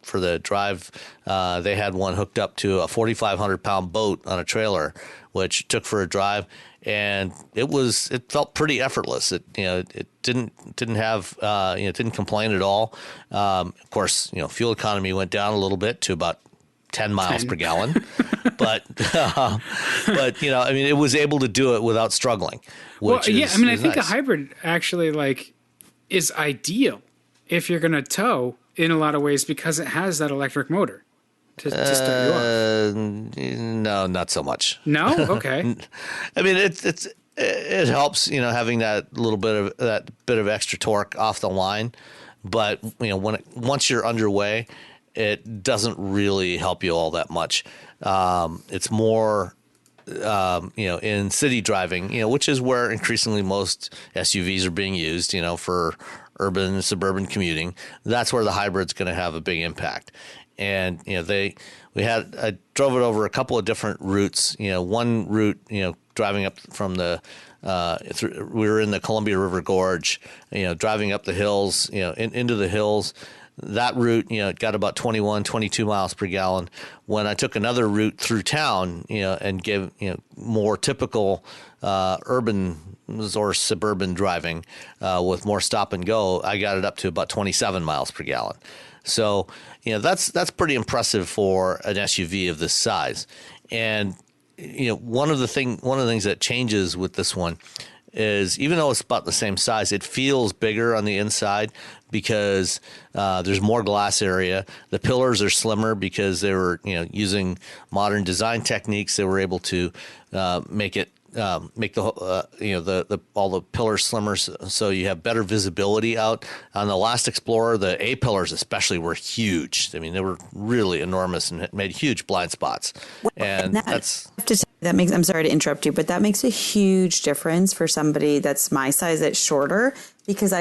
For the drive, they had one hooked up to a 4,500 pound boat on a trailer, which took for a drive. And it felt pretty effortless. It didn't complain at all. Of course, fuel economy went down a little bit to about 10 miles per gallon, but it was able to do it without struggling. I think a hybrid actually is ideal if you're going to tow in a lot of ways because it has that electric motor. To start you off. No, not so much. No? Okay. It helps, having that little bit of extra torque off the line, but once you're underway, it doesn't really help you all that much. It's more in city driving, which is where increasingly most SUVs are being used, for urban and suburban commuting. That's where the hybrid's going to have a big impact. and I drove it over a couple of different routes. One route, driving up from the we were in the Columbia River Gorge, driving up the hills, into the hills. That route, it got about 21, 22 miles per gallon. When I took another route through town, and gave, more typical urban or suburban driving with more stop and go, I got it up to about 27 miles per gallon. So, that's pretty impressive for an SUV of this size. And, one of the things that changes with this one is, even though it's about the same size, it feels bigger on the inside because there's more glass area. The pillars are slimmer because they were, using modern design techniques. They were able to make the all the pillars slimmer, so you have better visibility out. On the last Explorer, the A pillars especially were huge. I mean, they were really enormous and made huge blind spots. And I'm sorry to interrupt you, but that makes a huge difference for somebody that's my size, that's shorter, because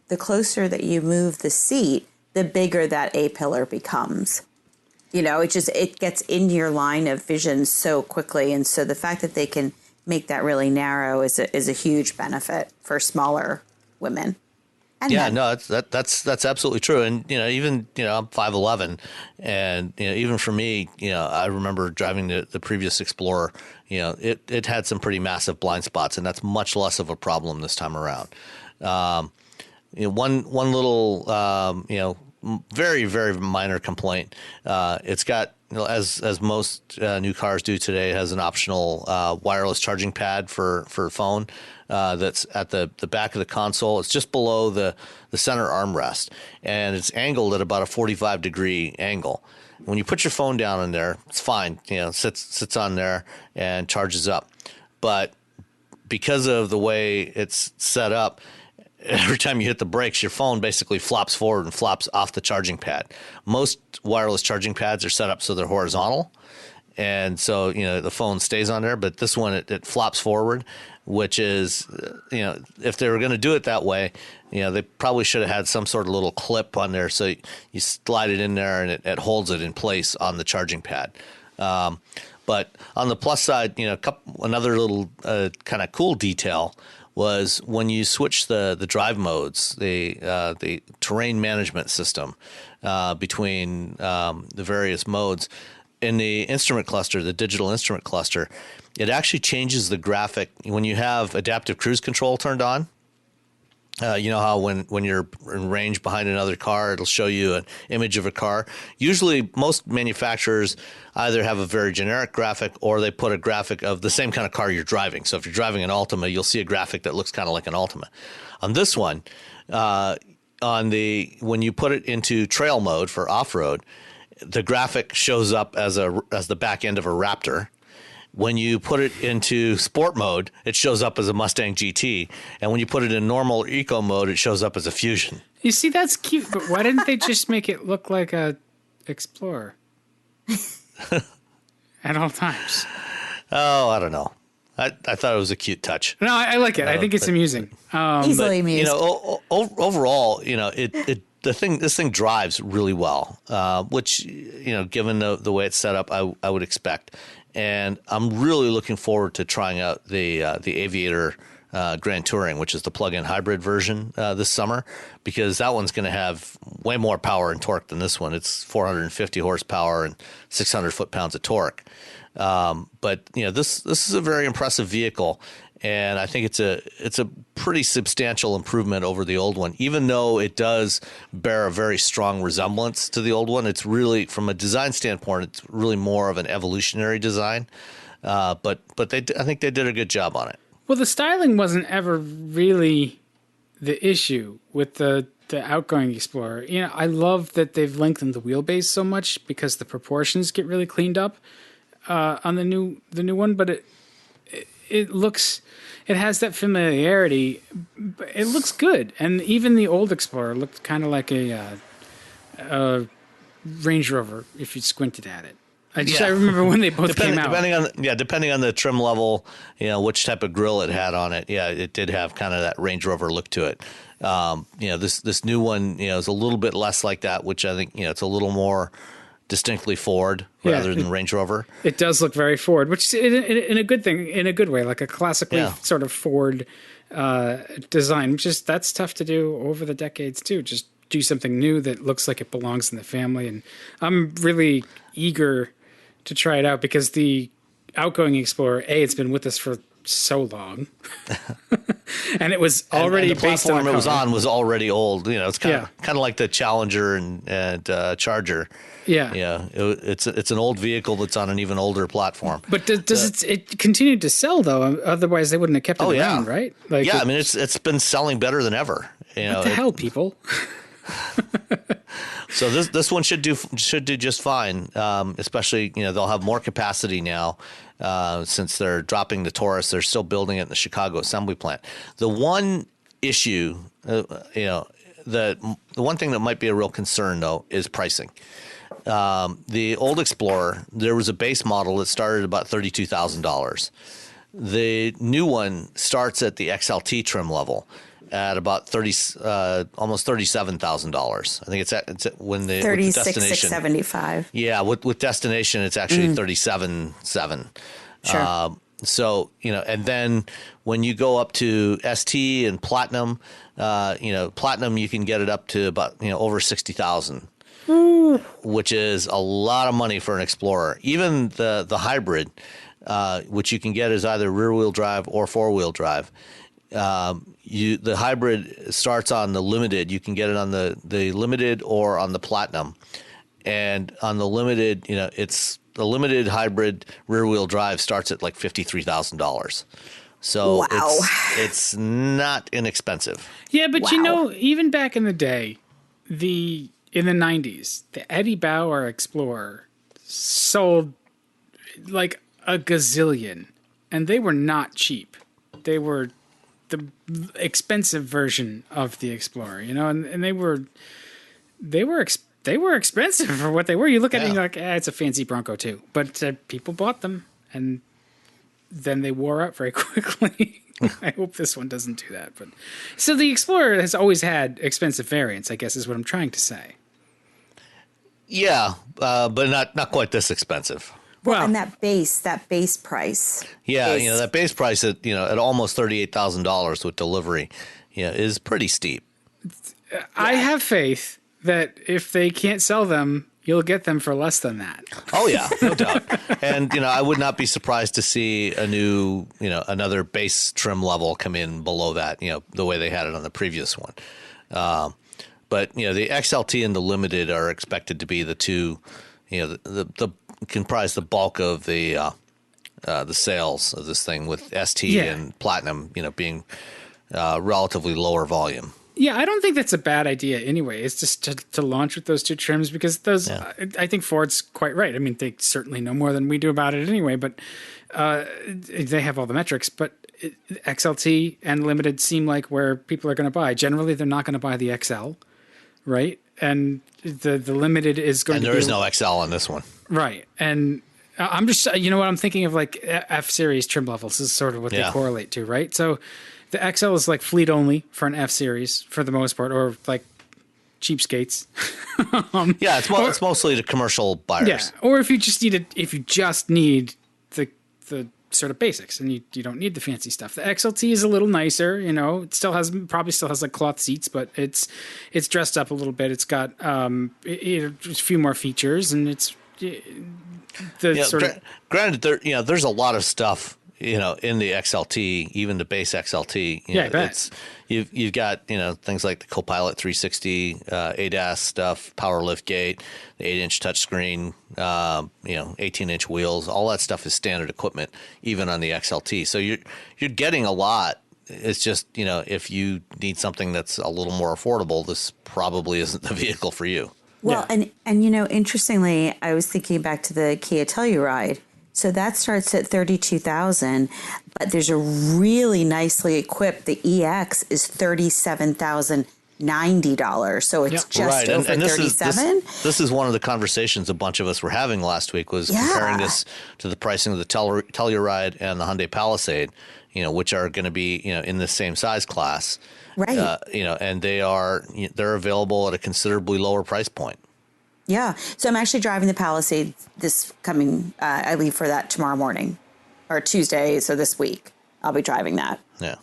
the closer that you move the seat, the bigger that A pillar becomes. It gets into your line of vision so quickly, and so the fact that they can make that really narrow is a huge benefit for smaller women. And yeah, no, that's absolutely true. And even I'm 5'11", and even for me, I remember driving the previous Explorer. It had some pretty massive blind spots, and that's much less of a problem this time around. One little very, very minor complaint. It's got, as most new cars do today, it has an optional wireless charging pad for phone that's at the back of the console. It's just below the center armrest, and it's angled at about a 45-degree angle. When you put your phone down in there, it's fine. Sits on there and charges up. But because of the way it's set up, every time you hit the brakes, your phone basically flops forward and flops off the charging pad. Most wireless charging pads are set up so they're horizontal, and so the phone stays on there. But this one, it flops forward, which is, if they were going to do it that way, they probably should have had some sort of little clip on there, so you slide it in there and it holds it in place on the charging pad. But on the plus side, another little kind of cool detail was when you switch the drive modes, the terrain management system between the various modes. In the instrument cluster, the digital instrument cluster, it actually changes the graphic. When you have adaptive cruise control turned on, you know how when you're in range behind another car, it'll show you an image of a car. Usually, most manufacturers either have a very generic graphic or they put a graphic of the same kind of car you're driving. So if you're driving an Altima, you'll see a graphic that looks kind of like an Altima. On this one, when you put it into trail mode for off-road, the graphic shows up as the back end of a Raptor. When you put it into sport mode, it shows up as a Mustang GT. And when you put it in normal eco mode, it shows up as a Fusion. You see, that's cute, but why didn't they just make it look like a Explorer at all times? Oh, I don't know. I thought it was a cute touch. No, I like it. I think it's amusing. Easily amused. Overall, this thing drives really well, which, given the way it's set up, I would expect. And I'm really looking forward to trying out the Aviator Grand Touring, which is the plug-in hybrid version this summer, because that one's going to have way more power and torque than this one. It's 450 horsepower and 600 foot-pounds of torque. But this is a very impressive vehicle, and I think it's a pretty substantial improvement over the old one. Even though it does bear a very strong resemblance to the old one, it's really, from a design standpoint, it's really more of an evolutionary design. But I think they did a good job on it. Well, the styling wasn't ever really the issue with the outgoing Explorer. I love that they've lengthened the wheelbase so much because the proportions get really cleaned up on the new one. But it has that familiarity. It looks good, and even the old Explorer looked kind of like a Range Rover if you squinted at it. I remember when they both came out. Depending on the trim level, which type of grille it had on it. Yeah, it did have kind of that Range Rover look to it. This new one, is a little bit less like that, which I think, it's a little more distinctly Ford rather than Range Rover. It does look very Ford, which is in a good thing, in a good way, like a classically sort of Ford design. That's tough to do over the decades too. Just do something new that looks like it belongs in the family. And I'm really eager to try it out because the outgoing Explorer, it's been with us for so long, and it was already and the based on platform it was on was already old. It's kind of like the Challenger and Charger. It's an old vehicle that's on an even older platform. But does it continue to sell though? Otherwise, they wouldn't have kept it around, right? I mean, it's been selling better than ever. What the hell, people? So this one should do just fine. Especially they'll have more capacity now since they're dropping the Taurus. They're still building it in the Chicago assembly plant. The one issue, the one thing that might be a real concern though is pricing. The old Explorer, there was a base model that started at about $32,000. The new one starts at the XLT trim level at about almost $37,000. I think it's at when the 36,675. Yeah, with destination, it's actually 37,700. Sure. So and then when you go up to ST and Platinum, Platinum you can get it up to about over 60,000. Which is a lot of money for an Explorer. Even the hybrid, which you can get as either rear-wheel drive or four-wheel drive. The hybrid starts on the Limited. You can get it on the Limited or on the Platinum. And on the Limited, it's the Limited hybrid rear-wheel drive starts at like $53,000. So it's not inexpensive. Yeah, but even back in the day, in the 90s, the Eddie Bauer Explorer sold like a gazillion, and they were not cheap. They were the expensive version of the Explorer, and they were expensive for what they were. You look at it and you're like, it's a fancy Bronco too. But people bought them, and then they wore out very quickly. I hope this one doesn't do that. But so the Explorer has always had expensive variants, I guess is what I'm trying to say. Yeah, but not quite this expensive. Well, and that base price. Yeah, that base price at almost $38,000 with delivery, is pretty steep. I have faith that if they can't sell them, you'll get them for less than that. Oh yeah, no doubt. And I would not be surprised to see a new, another base trim level come in below that, the way they had it on the previous one. But the XLT and the Limited are expected to be the two, the comprise the bulk of the sales of this thing, with ST and Platinum, being relatively lower volume. Yeah, I don't think that's a bad idea anyway. It's just to launch with those two trims because those. Yeah. I think Ford's quite right. I mean, they certainly know more than we do about it anyway. But they have all the metrics. But XLT and Limited seem like where people are going to buy. Generally, they're not going to buy the XL, right? And the Limited is going. And to there is no XL on this one, right? And I'm just what I'm thinking of, like F series trim levels is sort of what they correlate to, right? So. The XL is like fleet only for an F series for the most part, or like cheapskates. It's mostly the commercial buyers. Yeah, or if you just need the sort of basics and you don't need the fancy stuff. The XLT is a little nicer, it probably still has like cloth seats, but it's dressed up a little bit. It's got a few more features, and it's granted there's a lot of stuff in the XLT, even the base XLT. I bet. You've got things like the Copilot 360, ADAS stuff, power lift gate, the 8-inch touchscreen, 18-inch wheels. All that stuff is standard equipment, even on the XLT. So you're getting a lot. It's just if you need something that's a little more affordable, this probably isn't the vehicle for you. Well, and interestingly, I was thinking back to the Kia Telluride. So that starts at $32,000, but there's a really nicely equipped. The EX is $37,090. So it's just over $37,000. This is one of the conversations a bunch of us were having last week, was comparing this to the pricing of the Telluride and the Hyundai Palisade, which are going to be in the same size class, right? And they're available at a considerably lower price point. Yeah. So I'm actually driving the Palisade this coming, I leave for that tomorrow morning or Tuesday. So this week I'll be driving that. Yeah.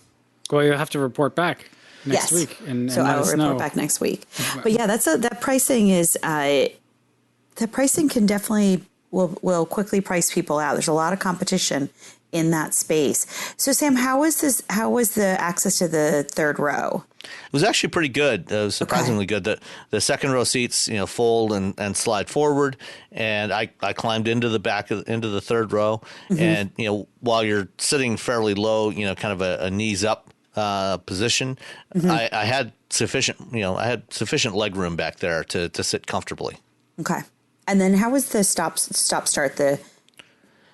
Well, you'll have to report back next Yes. week, and So let I will us report know. back next week. But yeah, that pricing is, the pricing can definitely will quickly price people out. There's a lot of competition in that space. So Sam, how was the access to the third row? It was actually pretty good. It was surprisingly good. The second row seats, fold and slide forward, and I climbed into the back into the third row, and while you're sitting fairly low, kind of a knees up position, I had sufficient sufficient leg room back there to sit comfortably. Okay. And then how was the stop start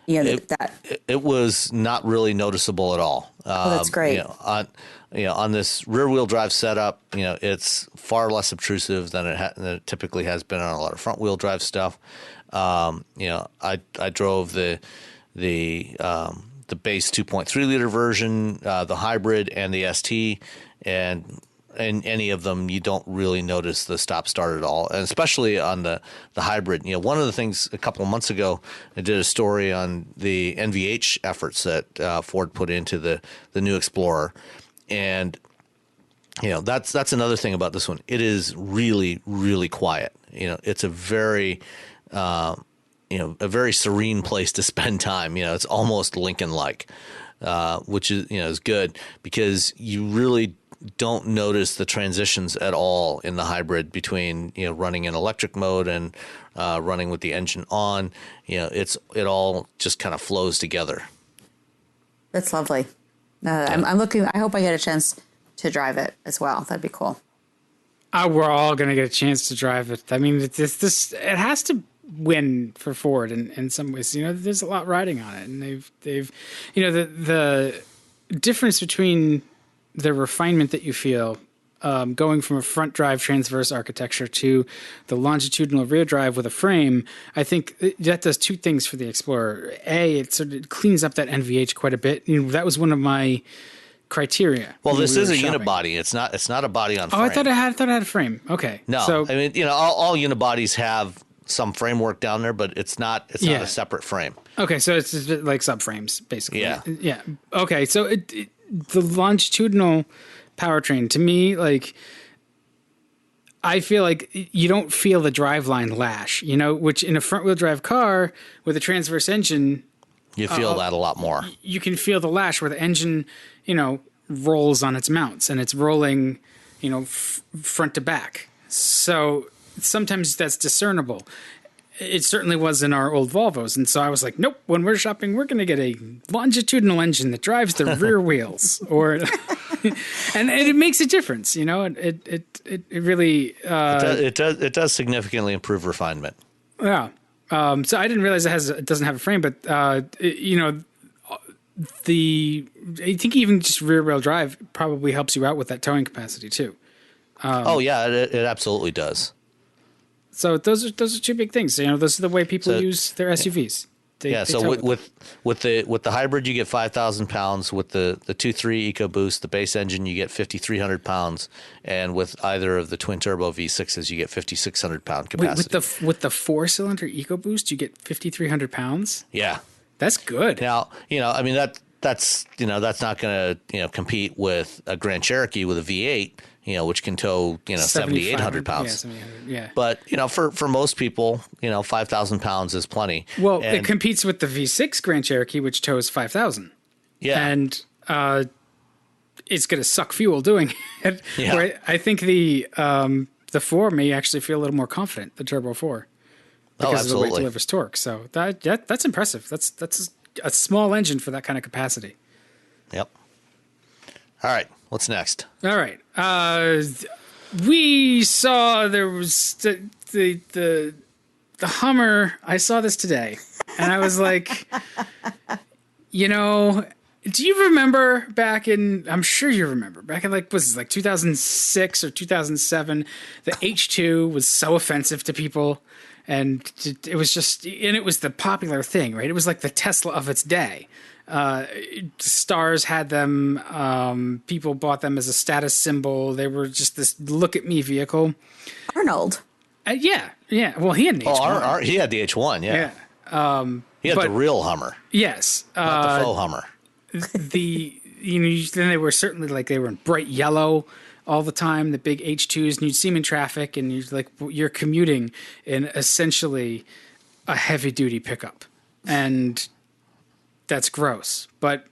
It was not really noticeable at all. That's great. On this rear wheel drive setup, it's far less obtrusive than it typically has been on a lot of front wheel drive stuff. I drove the base 2.3 liter version, the hybrid, and the ST, and in any of them, you don't really notice the stop start at all, and especially on the hybrid. One of the things a couple of months ago, I did a story on the NVH efforts that Ford put into the new Explorer, and that's another thing about this one. It is really, really quiet. It's a very a very serene place to spend time. It's almost Lincoln-like, which is good because you really don't notice the transitions at all in the hybrid between running in electric mode and running with the engine on. It all just kind of flows together. That's lovely. I'm looking. I hope I get a chance to drive it as well. That'd be cool. We're all going to get a chance to drive it. I mean, it has to win for Ford in some ways. There's a lot riding on it, and they've the difference between the refinement that you feel going from a front drive transverse architecture to the longitudinal rear drive with a frame, I think that does two things for the Explorer. A, it sort of cleans up that NVH quite a bit. That was one of my criteria. Well, this is a unibody. It's not a body on frame. Oh, I thought it had a frame. Okay. No. So, I mean, all unibodies have some framework down there, but it's not a separate frame. Okay, so it's just like subframes, basically. Yeah. Yeah. Okay, so the longitudinal powertrain, to me, like, I feel like you don't feel the driveline lash, which in a front-wheel drive car with a transverse engine, you feel that a lot more. You can feel the lash where the engine, rolls on its mounts and it's rolling, front to back. So sometimes that's discernible. It certainly was in our old Volvos. And so I was like, nope, when we're shopping, we're going to get a longitudinal engine that drives the rear wheels and it makes a difference. It really, it does significantly improve refinement. Yeah. So I didn't realize it doesn't have a frame, but, I think even just rear wheel drive probably helps you out with that towing capacity too. It absolutely does. So those are two big things. Those are the way people use their SUVs. With the hybrid, you get 5,000 pounds. With the 2.3 EcoBoost, the base engine, you get 5,300 pounds, and with either of the twin turbo V6s, you get 5,600 pound capacity. Wait, with the 4-cylinder EcoBoost, you get 5,300 pounds. Yeah, that's good. Now, that's not going to compete with a Grand Cherokee with a V8. Which can tow, 7,800 pounds. Yeah, 7,800, yeah. But, for most people, 5,000 pounds is plenty. Well, it competes with the V6 Grand Cherokee, which tows 5,000. Yeah. And it's going to suck fuel doing it. Yeah. Where I think the 4 may actually feel a little more confident, the Turbo 4. Because of the way it delivers torque. So that's impressive. That's a small engine for that kind of capacity. Yep. All right. What's next? All right. We saw there was the Hummer. I saw this today, and I was like, do you remember back in? I'm sure you remember back in 2006 or 2007. The H2 was so offensive to people, and it was the popular thing, right? It was like the Tesla of its day. Stars had them. People bought them as a status symbol. They were just this look at me vehicle. Arnold. Yeah. Yeah, well, he had an H1. Oh, he had the H1, yeah. He had the real Hummer. Yes. Not the faux Hummer. Then they were certainly like they were in bright yellow all the time, the big H2s, and you'd see them in traffic, and you're commuting in essentially a heavy duty pickup, and that's gross. But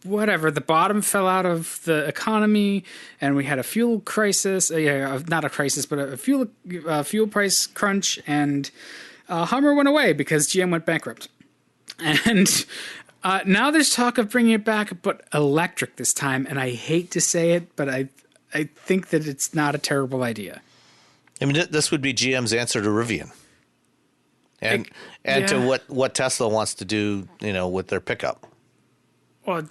whatever, the bottom fell out of the economy, and we had a fuel crisis. Not a crisis, but a fuel price crunch, and Hummer went away because GM went bankrupt, and. Now there's talk of bringing it back, but electric this time. And I hate to say it, but I think that it's not a terrible idea. I mean, this would be GM's answer to Rivian, and to what Tesla wants to do, with their pickup. Well,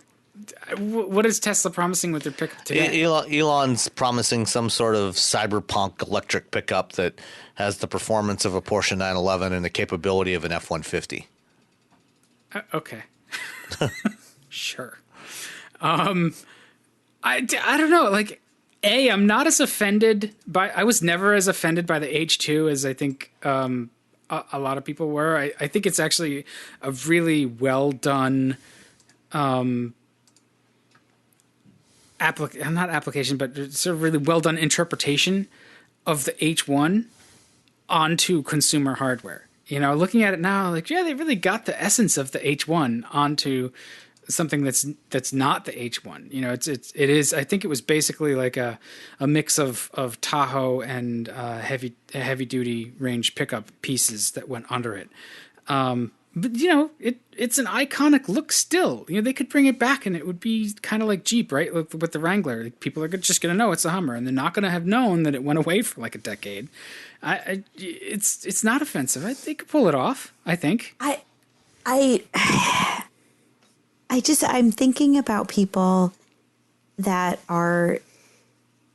what is Tesla promising with their pickup today? Elon's promising some sort of cyberpunk electric pickup that has the performance of a Porsche 911 and the capability of an F-150. Okay. Sure. I don't know. Like, I'm not as offended I was never as offended by the H2 as I think a lot of people were. I think it's actually a really well done not application, but it's a really well done interpretation of the H1 onto consumer hardware. Looking at it now, like, yeah, they really got the essence of the H1 onto something that's not the H1. It is. I think it was basically like a mix of Tahoe and heavy duty range pickup pieces that went under it. But it's an iconic look still. They could bring it back and it would be kind of like Jeep, right? With the Wrangler, like, people are just going to know it's a Hummer, and they're not going to have known that it went away for like a decade. It's not offensive. They could pull it off, I think. I'm thinking about people that are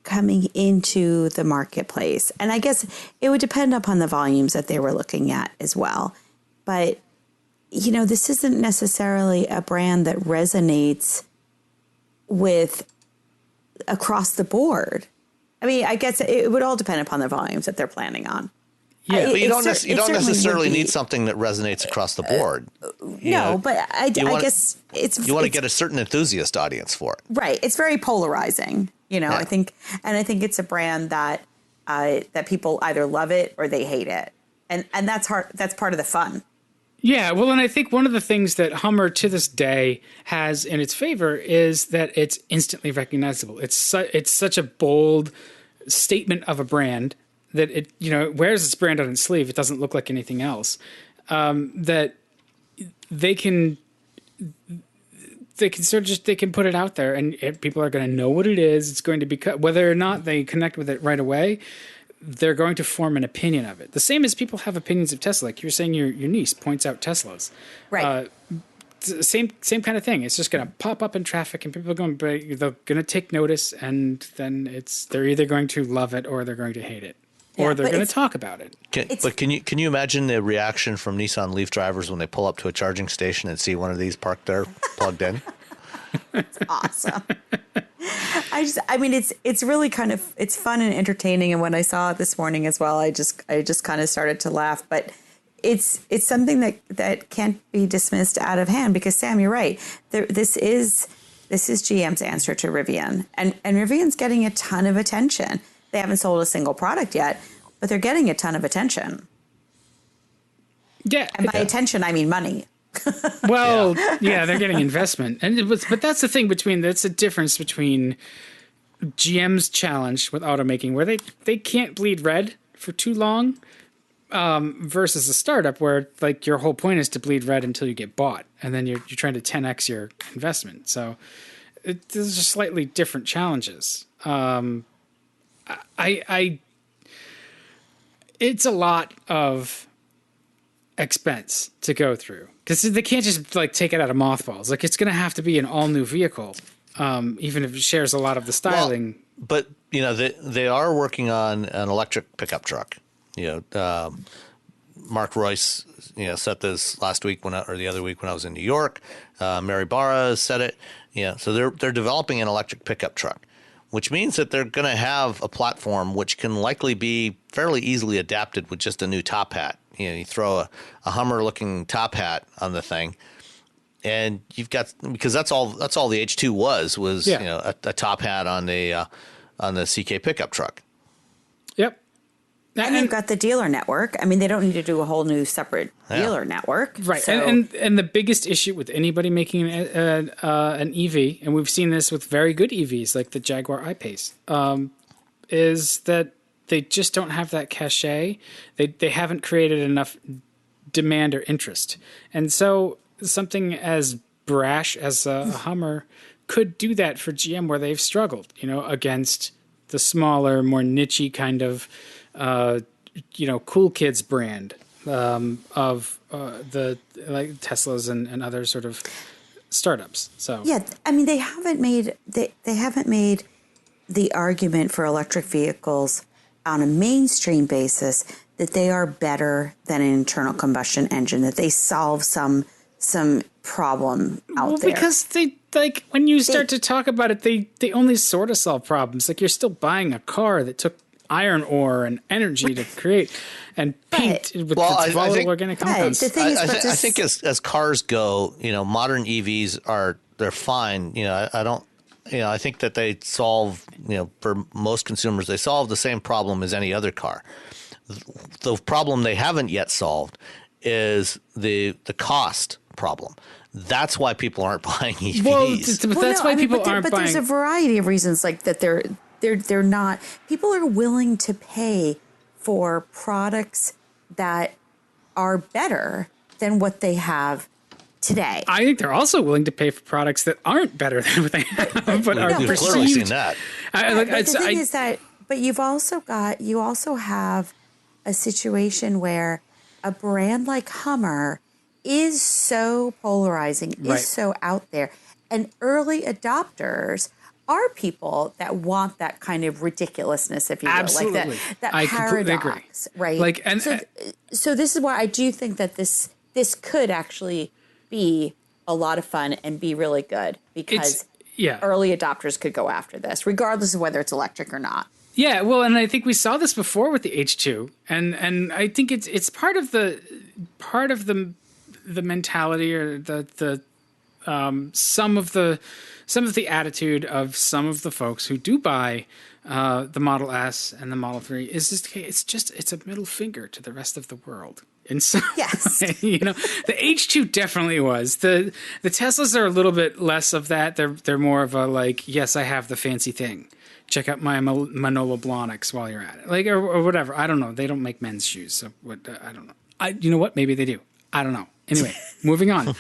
coming into the marketplace, and I guess it would depend upon the volumes that they were looking at as well. But this isn't necessarily a brand that resonates with across the board. I mean, I guess it would all depend upon the volumes that they're planning on. Yeah, but you don't necessarily need something that resonates across the board. But I guess it's... You want to get a certain enthusiast audience for it. Right. It's very polarizing, yeah. I think it's a brand that that people either love it or they hate it. And that's hard. That's part of the fun. Yeah, well, and I think one of the things that Hummer to this day has in its favor is that it's instantly recognizable. It's such a bold statement of a brand that it wears its brand on its sleeve. It doesn't look like anything else. That they can put it out there, and people are going to know what it is. It's going to be whether or not they connect with it right away. They're going to form an opinion of it. The same as people have opinions of Tesla. Like you're saying, your niece points out Teslas. Right. Same kind of thing. It's just going to pop up in traffic, and people are they're going to take notice, and then they're either going to love it or they're going to hate it, or they're going to talk about it. Can you imagine the reaction from Nissan Leaf drivers when they pull up to a charging station and see one of these parked there, plugged in? It's awesome. It's really kind of, it's fun and entertaining. And when I saw it this morning as well, I just kind of started to laugh, but it's something that can't be dismissed out of hand, because Sam, you're right. This is GM's answer to Rivian, and Rivian's getting a ton of attention. They haven't sold a single product yet, but they're getting a ton of attention. Yeah. And by attention, I mean money. Well, yeah, they're getting investment, but that's the thing that's the difference between GM's challenge with automaking, where they can't bleed red for too long, versus a startup where like your whole point is to bleed red until you get bought, and then you're trying to 10x your investment. So those are slightly different challenges. It's a lot of expense to go through, because they can't just like take it out of mothballs. Like, it's going to have to be an all new vehicle, even if it shares a lot of the styling. Well, but they are working on an electric pickup truck. Mark Royce said this last week or the other week when I was in New York. Mary Barra said it. So they're developing an electric pickup truck. which means that they're going to have a platform which can likely be fairly easily adapted with just a new top hat. You throw a Hummer-looking top hat on the thing, and you've got, because that's all the H2 was a top hat on the CK pickup truck. Yep. And you've got the dealer network. I mean, they don't need to do a whole new separate dealer network. Right. So. And the biggest issue with anybody making an EV, and we've seen this with very good EVs like the Jaguar I-Pace, is that they just don't have that cachet. They haven't created enough demand or interest. And so something as brash as a Hummer could do that for GM, where they've struggled, against the smaller, more niche-y kind of cool kids brand of the like Teslas and other sort of startups. So yeah, I mean, they haven't made the argument for electric vehicles on a mainstream basis that they are better than an internal combustion engine, that they solve some problem out there. Because they, like, when you start to talk about it, they only sort of solve problems. Like, you're still buying a car that took iron ore and energy to create and paint with volatile organic compounds. The thing is, I think as cars go, modern EVs they're fine. I think that they solve, for most consumers, they solve the same problem as any other car. The problem they haven't yet solved is the cost problem. That's why people aren't buying EVs. But there's a variety of reasons like that. They're not. People are willing to pay for products that are better than what they have today. I think they're also willing to pay for products that aren't better than what they have, but are we've perceived. clearly seen that. The thing is that, but you also have a situation where a brand like Hummer is so polarizing, is so out there, and early adopters are people that want that kind of ridiculousness, if you will. Absolutely. Like that I completely paradox, agree. right? Like, and so this is why I do think that this could actually be a lot of fun and be really good, because early adopters could go after this, regardless of whether it's electric or not. Yeah, well, and I think we saw this before with the H2, and I think it's part of the mentality, or the some of the attitude of some of the folks who do buy the Model S and the Model 3 is just it's a middle finger to the rest of the world. In some yes, way, the H2 definitely was. The Teslas are a little bit less of that. They're more of a, like, yes, I have the fancy thing. Check out my Manolo Blahniks while you're at it, like, or whatever. I don't know. They don't make men's shoes, so what? I don't know. You know what? Maybe they do. I don't know. Anyway, moving on.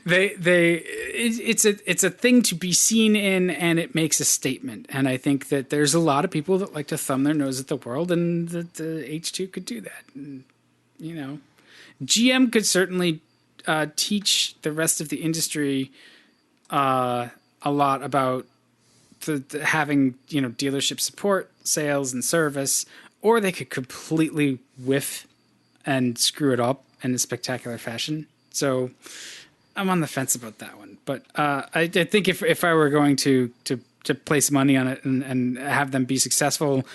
It's a thing to be seen in, and it makes a statement. And I think that there's a lot of people that like to thumb their nose at the world, and the H2 could do that. And, GM could certainly teach the rest of the industry a lot about the having dealership support, sales, and service, or they could completely whiff and screw it up in a spectacular fashion. So I'm on the fence about that one. But I think if I were going to place money on it and have them be successful,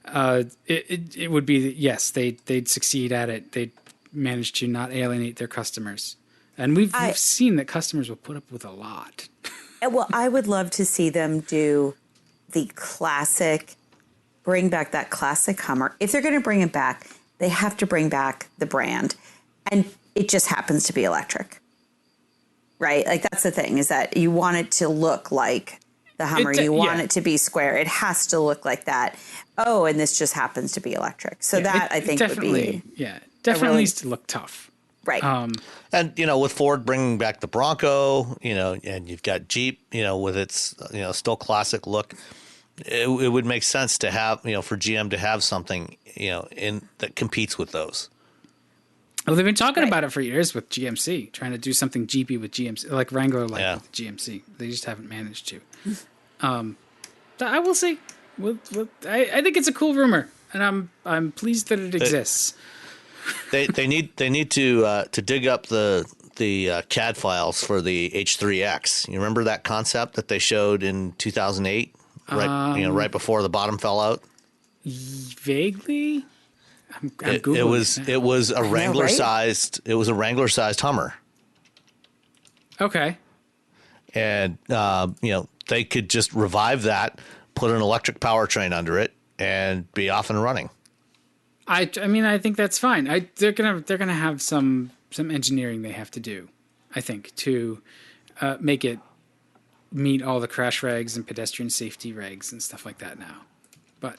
it would be, yes, they'd succeed at it. They'd manage to not alienate their customers. And we've seen that customers will put up with a lot. Well, I would love to see them do the classic, bring back that classic Hummer. If they're going to bring it back, they have to bring back the brand. And it just happens to be electric, right? Like, that's the thing, is that you want it to look like the Hummer. You want it to be square. It has to look like that. Oh, and this just happens to be electric. So that, I think, would be... Yeah, definitely needs to look tough. Right. And, with Ford bringing back the Bronco, and you've got Jeep, with its, still classic look, it would make sense to have, for GM to have something, that competes with those. Well, they've been talking about it for years with GMC, trying to do something Jeepy with GMC, like Wrangler, with GMC. They just haven't managed to. I will see. I think it's a cool rumor, and I'm pleased that it exists. They need to dig up the the CAD files for the H3X. You remember that concept that they showed in 2008, right before the bottom fell out? Vaguely. I'm Googling it was a Wrangler sized. It was a Wrangler sized Hummer. Okay. And they could just revive that, put an electric powertrain under it, and be off and running. I mean, I think that's fine. They're gonna have some engineering they have to do, I think, to make it meet all the crash regs and pedestrian safety regs and stuff like that now. But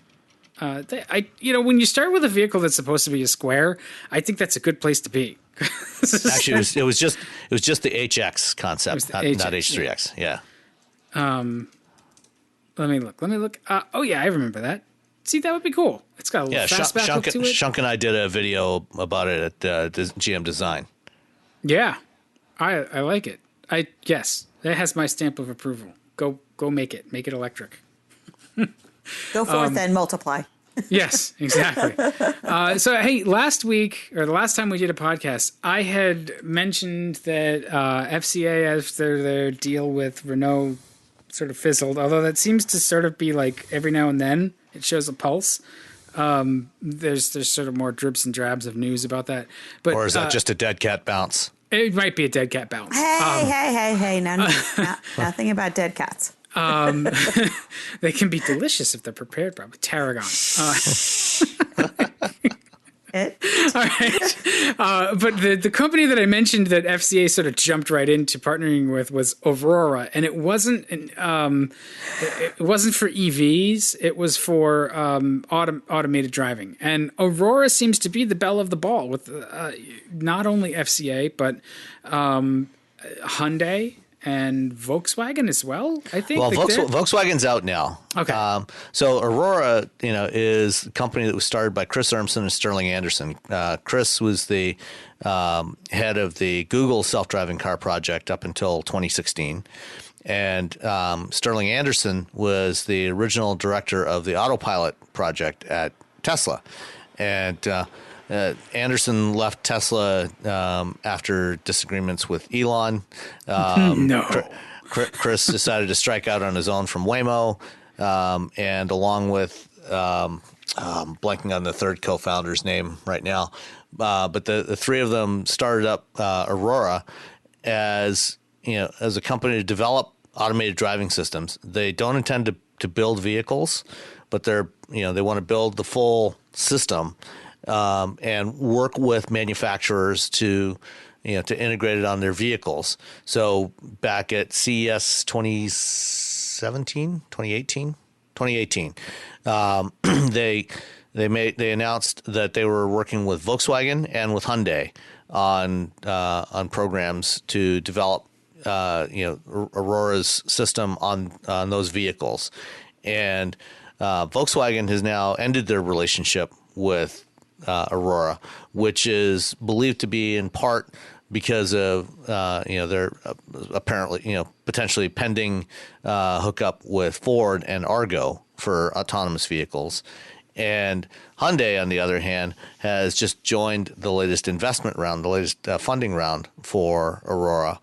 when you start with a vehicle that's supposed to be a square, I think that's a good place to be. Actually, it was just the HX concept, not H3X. Yeah. Let me look. Oh yeah, I remember that. See, that would be cool. It's got a little fastback look to it. Shunk and I did a video about it at GM Design. Yeah, I like it. Yes, that has my stamp of approval. Go make it. Make it electric. Go forth and multiply. Yes, exactly. So, hey, last week, or the last time we did a podcast, I had mentioned that FCA, after their deal with Renault, sort of fizzled, although that seems to sort of be like every now and then it shows a pulse. There's sort of more drips and drabs of news about that. But, or is that just a dead cat bounce? It might be a dead cat bounce. Hey, nothing about dead cats. They can be delicious if they're prepared properly. Tarragon. All right. But the company that I mentioned that FCA sort of jumped right into partnering with was Aurora, and it wasn't for EVs. It was for automated driving. And Aurora seems to be the belle of the ball with not only FCA but Hyundai and Volkswagen as well, I think. Well, Volkswagen's out now. Okay. So Aurora, is a company that was started by Chris Urmson and Sterling Anderson. Chris was the head of the Google self-driving car project up until 2016. And Sterling Anderson was the original director of the Autopilot project at Tesla. And Anderson left Tesla after disagreements with Elon. No. Chris decided to strike out on his own from Waymo, and along with blanking on the third co-founder's name right now, but the three of them started up Aurora as a company to develop automated driving systems. They don't intend to build vehicles, but they want to build the full system. And work with manufacturers to integrate it on their vehicles. So back at CES 2018, they announced that they were working with Volkswagen and with Hyundai on programs to develop Aurora's system on those vehicles. And Volkswagen has now ended their relationship with Aurora, which is believed to be in part because of their apparently potentially pending hookup with Ford and Argo for autonomous vehicles. And Hyundai, on the other hand, has just joined the latest investment round, the latest funding round for Aurora,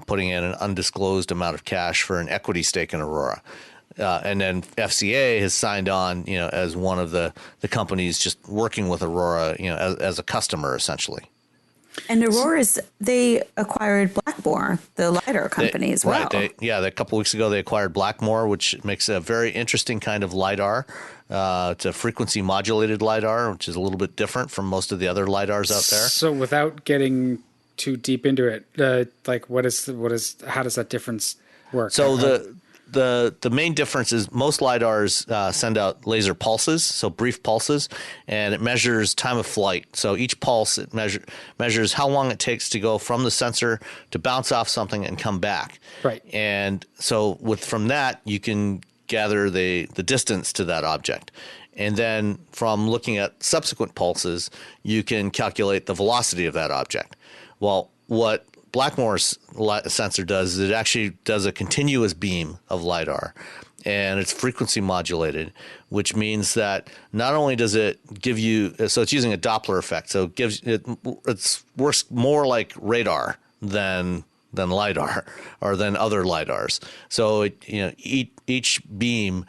putting in an undisclosed amount of cash for an equity stake in Aurora. And then FCA has signed on, as one of the companies just working with Aurora, as a customer, essentially. And they acquired Blackmore, the LiDAR company as well. Right. A couple weeks ago, they acquired Blackmore, which makes a very interesting kind of LiDAR. It's a frequency modulated LiDAR, which is a little bit different from most of the other LiDARs out there. So without getting too deep into it, how does that difference work? So the main difference is most LiDARs send out laser pulses, so brief pulses, and it measures time of flight. So each pulse, it measures how long it takes to go from the sensor to bounce off something and come back. Right. And so from that, you can gather the distance to that object. And then from looking at subsequent pulses, you can calculate the velocity of that object. Well, what Blackmore's sensor does is it actually does a continuous beam of LiDAR, and it's frequency modulated, which means that not only does it give you, so it's using a Doppler effect, so it works more like radar than LiDAR or than other LiDARs. So each beam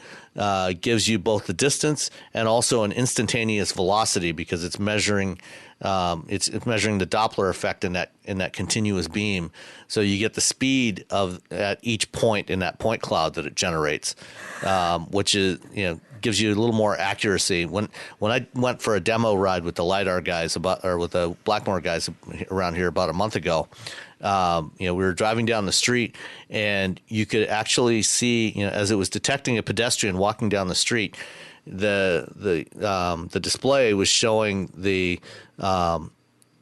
gives you both the distance and also an instantaneous velocity, because it's measuring it's measuring the Doppler effect in that continuous beam. So you get the speed at each point in that point cloud that it generates, which is gives you a little more accuracy. When I went for a demo ride with the LiDAR guys with the Blackmore guys around here about a month ago, we were driving down the street, and you could actually see, as it was detecting a pedestrian walking down the street, the display was showing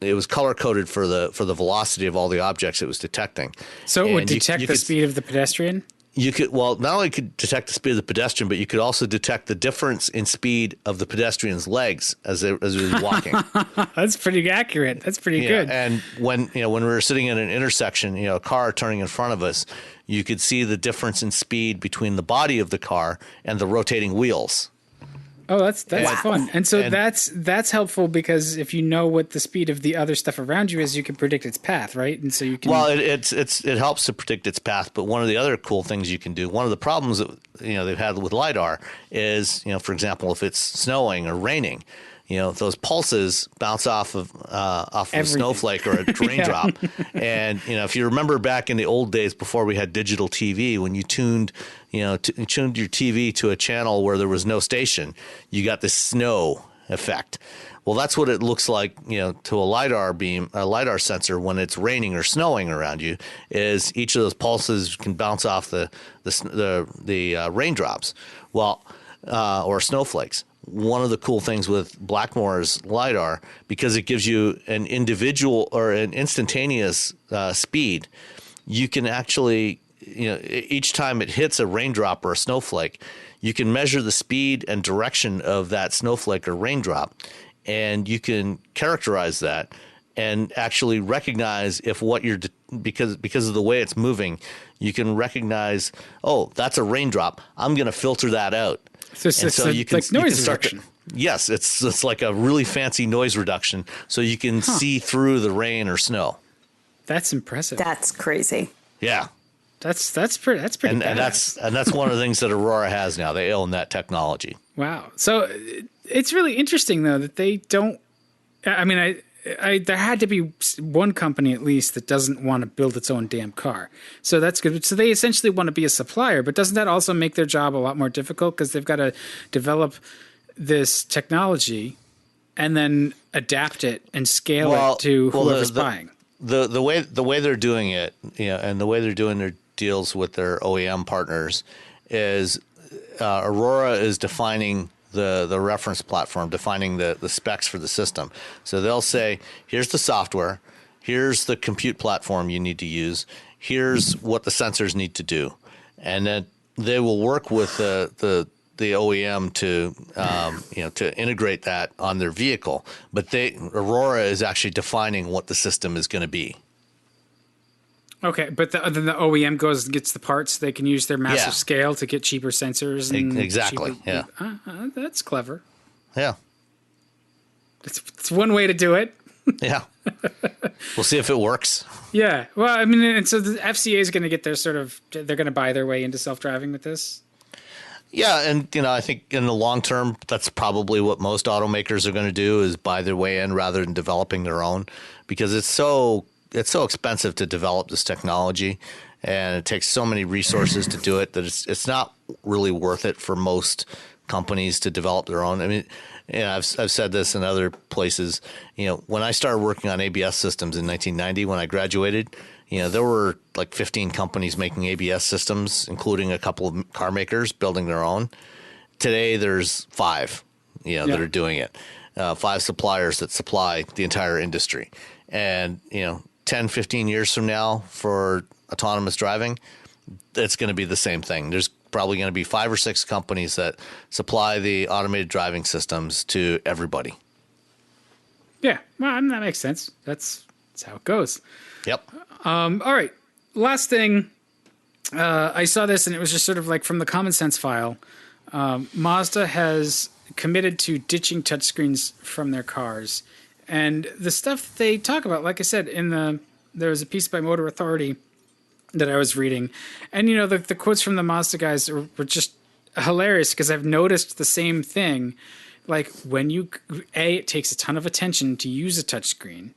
it was color coded for the velocity of all the objects it was detecting. So it would detect the speed of the pedestrian? You could, not only could detect the speed of the pedestrian, but you could also detect the difference in speed of the pedestrian's legs as it was walking. That's pretty accurate. That's pretty good. And when we were sitting in an intersection, a car turning in front of us, you could see the difference in speed between the body of the car and the rotating wheels. Oh, that's fun. And so that's helpful, because if you know what the speed of the other stuff around you is, you can predict its path, right? And so you can. Well, it helps to predict its path. But one of the other cool things you can do, one of the problems that they've had with LiDAR is, for example, if it's snowing or raining, those pulses bounce off of a snowflake or a raindrop. And, if you remember back in the old days before we had digital TV, when you tuned your TV to a channel where there was no station, you got this snow effect. Well, that's what it looks like, to a LiDAR sensor when it's raining or snowing around you, is each of those pulses can bounce off the raindrops, or snowflakes. One of the cool things with Blackmore's LiDAR, because it gives you an individual or an instantaneous speed, you can actually, each time it hits a raindrop or a snowflake, you can measure the speed and direction of that snowflake or raindrop, and you can characterize that and actually recognize if what you're because of the way it's moving, you can recognize, oh, that's a raindrop. I'm going to filter that out. So you can, like noise reduction. Yes, it's like a really fancy noise reduction, so you can see through the rain or snow. That's impressive. That's crazy. Yeah, that's pretty. And that's one of the things that Aurora has now. They own that technology. Wow. So it's really interesting though that they don't. I mean, there had to be one company at least that doesn't want to build its own damn car. So that's good. So they essentially want to be a supplier, but doesn't that also make their job a lot more difficult, because they've got to develop this technology and then adapt it and scale it to whoever's buying? The way they're doing it, and the way they're doing their deals with their OEM partners is Aurora is defining the reference platform, defining the specs for the system. So they'll say, here's the software, here's the compute platform you need to use, here's what the sensors need to do. And then they will work with the OEM to integrate that on their vehicle. But Aurora is actually defining what the system is going to be. Okay, but then the OEM goes and gets the parts. They can use their massive scale to get cheaper sensors. And exactly, cheaper, that's clever. Yeah. It's one way to do it. Yeah. We'll see if it works. Yeah. Well, I mean, and so the FCA is going to get they're going to buy their way into self-driving with this? Yeah, and I think in the long term, that's probably what most automakers are going to do, is buy their way in rather than developing their own, because it's so expensive to develop this technology, and it takes so many resources to do it that it's not really worth it for most companies to develop their own. I mean, I've said this in other places. When I started working on ABS systems in 1990, when I graduated, there were like 15 companies making ABS systems, including a couple of car makers building their own. Today, there's 5, that are doing it. 5 suppliers that supply the entire industry. And, 10, 15 years from now for autonomous driving, it's going to be the same thing. There's probably going to be 5 or 6 companies that supply the automated driving systems to everybody. Yeah, well, that makes sense. That's how it goes. Yep. All right. Last thing, I saw this and it was just sort of like from the common sense file. Mazda has committed to ditching touchscreens from their cars. And the stuff they talk about, like I said, in the there was a piece by Motor Authority that I was reading, and the quotes from the Mazda guys were just hilarious because I've noticed the same thing. Like when it takes a ton of attention to use a touchscreen,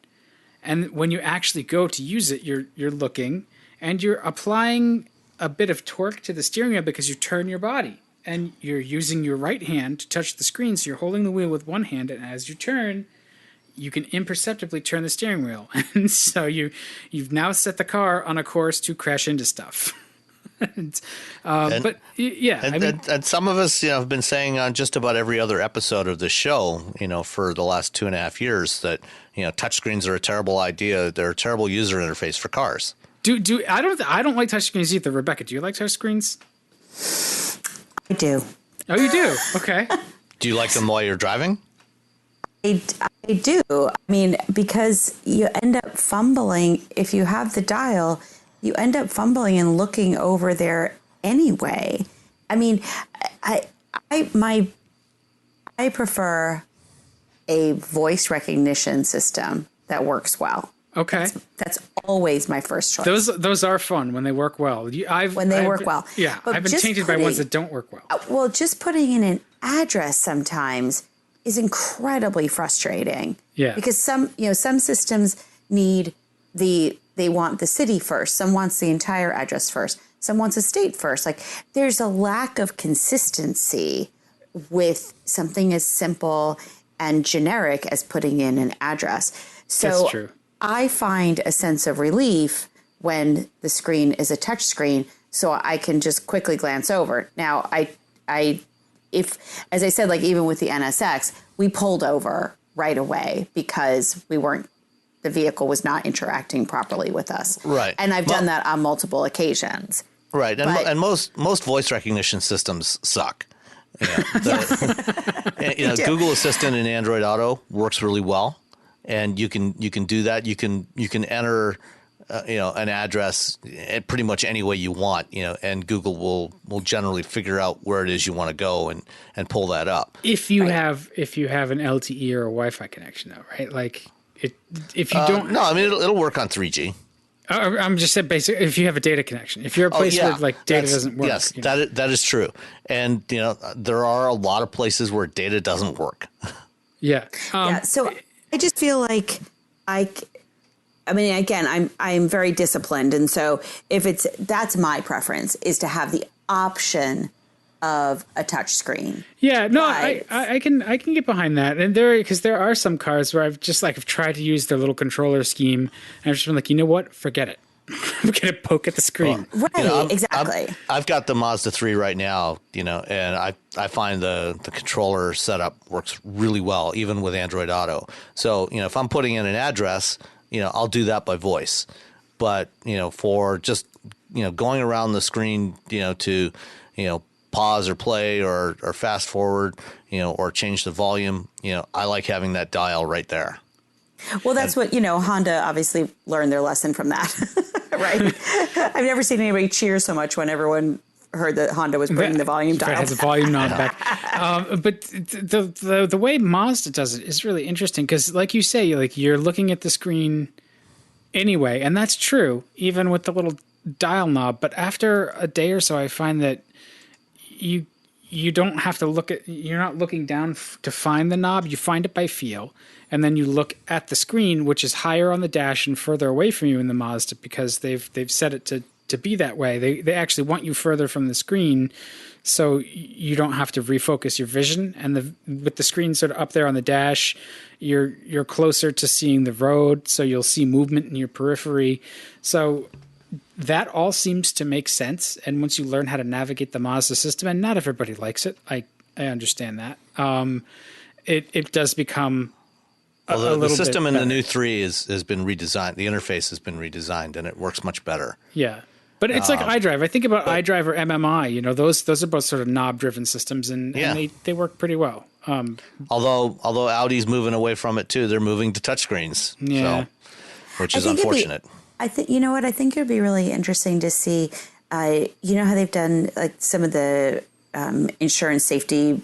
and when you actually go to use it, you're looking and you're applying a bit of torque to the steering wheel because you turn your body and you're using your right hand to touch the screen. So you're holding the wheel with one hand, and as you turn, you can imperceptibly turn the steering wheel. And so you've now set the car on a course to crash into stuff. And some of us have been saying on just about every other episode of the show, for the last 2.5 years that, touchscreens are a terrible idea. They're a terrible user interface for cars. I don't like touchscreens either. Rebecca, do you like touchscreens? I do. Oh, you do? Okay. Do you like them while you're driving? I do. I mean, because you end up fumbling. If you have the dial, you end up fumbling and looking over there anyway. I mean, I prefer a voice recognition system that works well. Okay. That's always my first choice. Those are fun when they work well. When they work well. Yeah, but I've been tainted by ones that don't work well. Well, just putting in an address sometimes is incredibly frustrating. Yeah. Because some systems they want the city first. Some wants the entire address first. Some wants a state first. Like there's a lack of consistency with something as simple and generic as putting in an address. So that's true. I find a sense of relief when the screen is a touch screen, so I can just quickly glance over. Now, if, as I said, like even with the NSX, we pulled over right away because the vehicle was not interacting properly with us. Right. And I've done that on multiple occasions. Right. And most voice recognition systems suck. Google Assistant in Android Auto works really well. And you can do that. You can enter, an address pretty much any way you want, and Google will generally figure out where it is you want to go and pull that up. If you have an LTE or a Wi-Fi connection, though, right? Like if you don't. No, I mean it'll work on 3G. I'm just saying, basically, if you have a data connection, if you're a place where like data doesn't work. Yes, that is true, and there are a lot of places where data doesn't work. Yeah. So I just feel like I mean, again, I'm very disciplined, and so that's my preference is to have the option of a touch screen. Yeah, no, I can get behind that, and because there are some cars where I've tried to use their little controller scheme, and I've just been like, you know what, forget it. I'm gonna poke at the screen. Right, exactly. I've got the Mazda 3 right now, and I find the controller setup works really well, even with Android Auto. So, if I'm putting in an address, I'll do that by voice. But, for just, going around the screen, to, pause or play or fast forward, or change the volume, I like having that dial right there. Well, that's what, Honda obviously learned their lesson from that, right? I've never seen anybody cheer so much when everyone heard that Honda was bringing the volume dial. It has a volume knob back. But the way Mazda does it is really interesting because, like you say, you're looking at the screen anyway, and that's true, even with the little dial knob. But after a day or so, I find that you don't have to you're not looking down to find the knob. You find it by feel. And then you look at the screen, which is higher on the dash and further away from you in the Mazda because they've set it to be that way. They actually want you further from the screen so you don't have to refocus your vision. And with the screen sort of up there on the dash, you're closer to seeing the road, so you'll see movement in your periphery. So that all seems to make sense. And once you learn how to navigate the Mazda system, and not everybody likes it, I understand that. It does become the system in the new 3 has been redesigned. The interface has been redesigned, and it works much better. Yeah, but it's like iDrive. I think about iDrive or MMI. Those are both sort of knob-driven systems, and they work pretty well. Although Audi's moving away from it too, they're moving to touchscreens. Yeah, which is unfortunate. I think I think it would be really interesting to see. How they've done like some of the insurance safety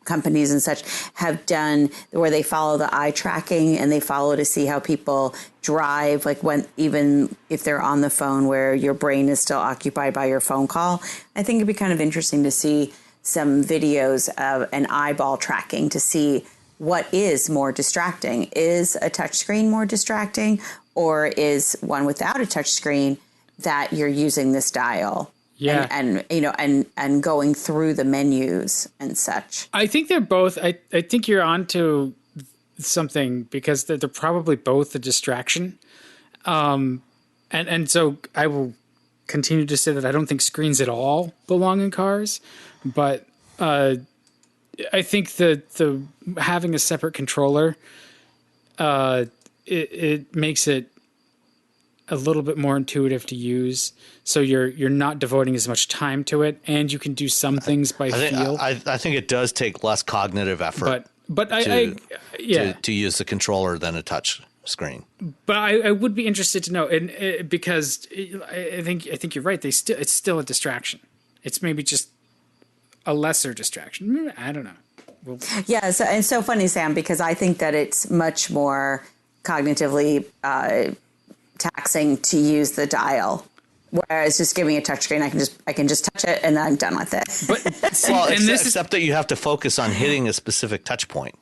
companies and such have done where they follow the eye tracking and they follow to see how people drive, like when, even if they're on the phone where your brain is still occupied by your phone call. I think it'd be kind of interesting to see some videos of an eyeball tracking to see what is more distracting. Is a touchscreen more distracting, or is one without a touchscreen that you're using this dial? Yeah. And going through the menus and such. I think they're both. I think you're onto something because they're probably both a distraction. And so I will continue to say that I don't think screens at all belong in cars, but I think that the having a separate controller, it makes it a little bit more intuitive to use, so you're not devoting as much time to it, and you can do some things by feel. I think it does take less cognitive effort, to use the controller than a touch screen. But I would be interested to know, and because I think you're right. It's still a distraction. It's maybe just a lesser distraction. I don't know. Yeah, so it's so funny, Sam, because I think that it's much more cognitively taxing to use the dial, whereas just giving a touchscreen, I can just touch it and then I'm done with it. But except that you have to focus on hitting a specific touch point.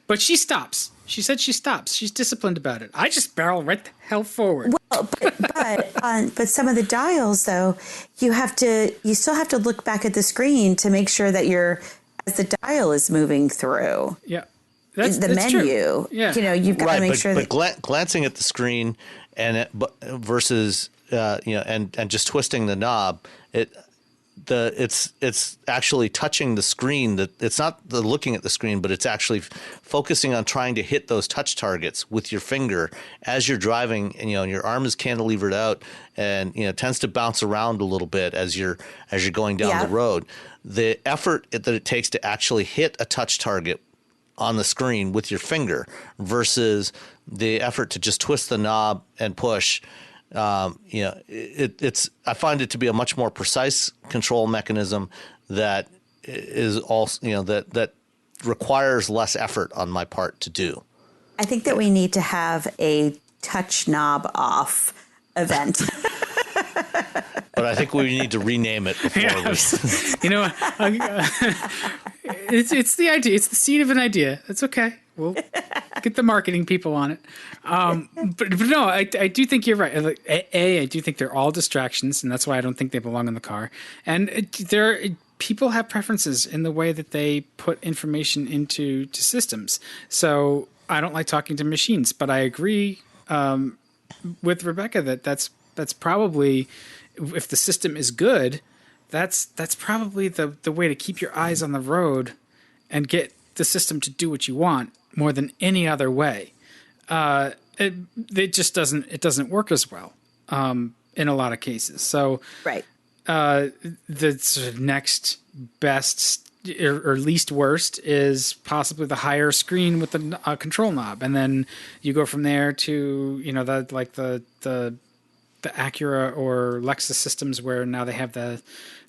But she stops. She said she stops. She's disciplined about it. I just barrel right the hell forward. Well, but some of the dials, though, you still have to look back at the screen to make sure that as the dial is moving through. Yeah. That's menu. True. Yeah. You've got to make sure that glancing at the screen versus and just twisting the knob, it's actually touching the screen. That it's not the looking at the screen, but it's actually focusing on trying to hit those touch targets with your finger as you're driving, and your arm is cantilevered out and tends to bounce around a little bit as you're going down the road. The effort that it takes to actually hit a touch target on the screen with your finger versus the effort to just twist the knob and push, it's I find it to be a much more precise control mechanism that is also that requires less effort on my part to do. I think that we need to have a touch knob off event. But I think we need to rename it before it's the idea. It's the seed of an idea. It's okay. We'll get the marketing people on it. But no, I do think you're right. I do think they're all distractions, and that's why I don't think they belong in the car. And people have preferences in the way that they put information into systems. So I don't like talking to machines, but I agree with Rebecca that's probably, if the system is good, that's probably the way to keep your eyes on the road and get the system to do what you want more than any other way. It just doesn't work as well in a lot of cases. So right. The sort of next best or least worst is possibly the higher screen with the control knob, and then you go from there to the Acura or Lexus systems where now they have the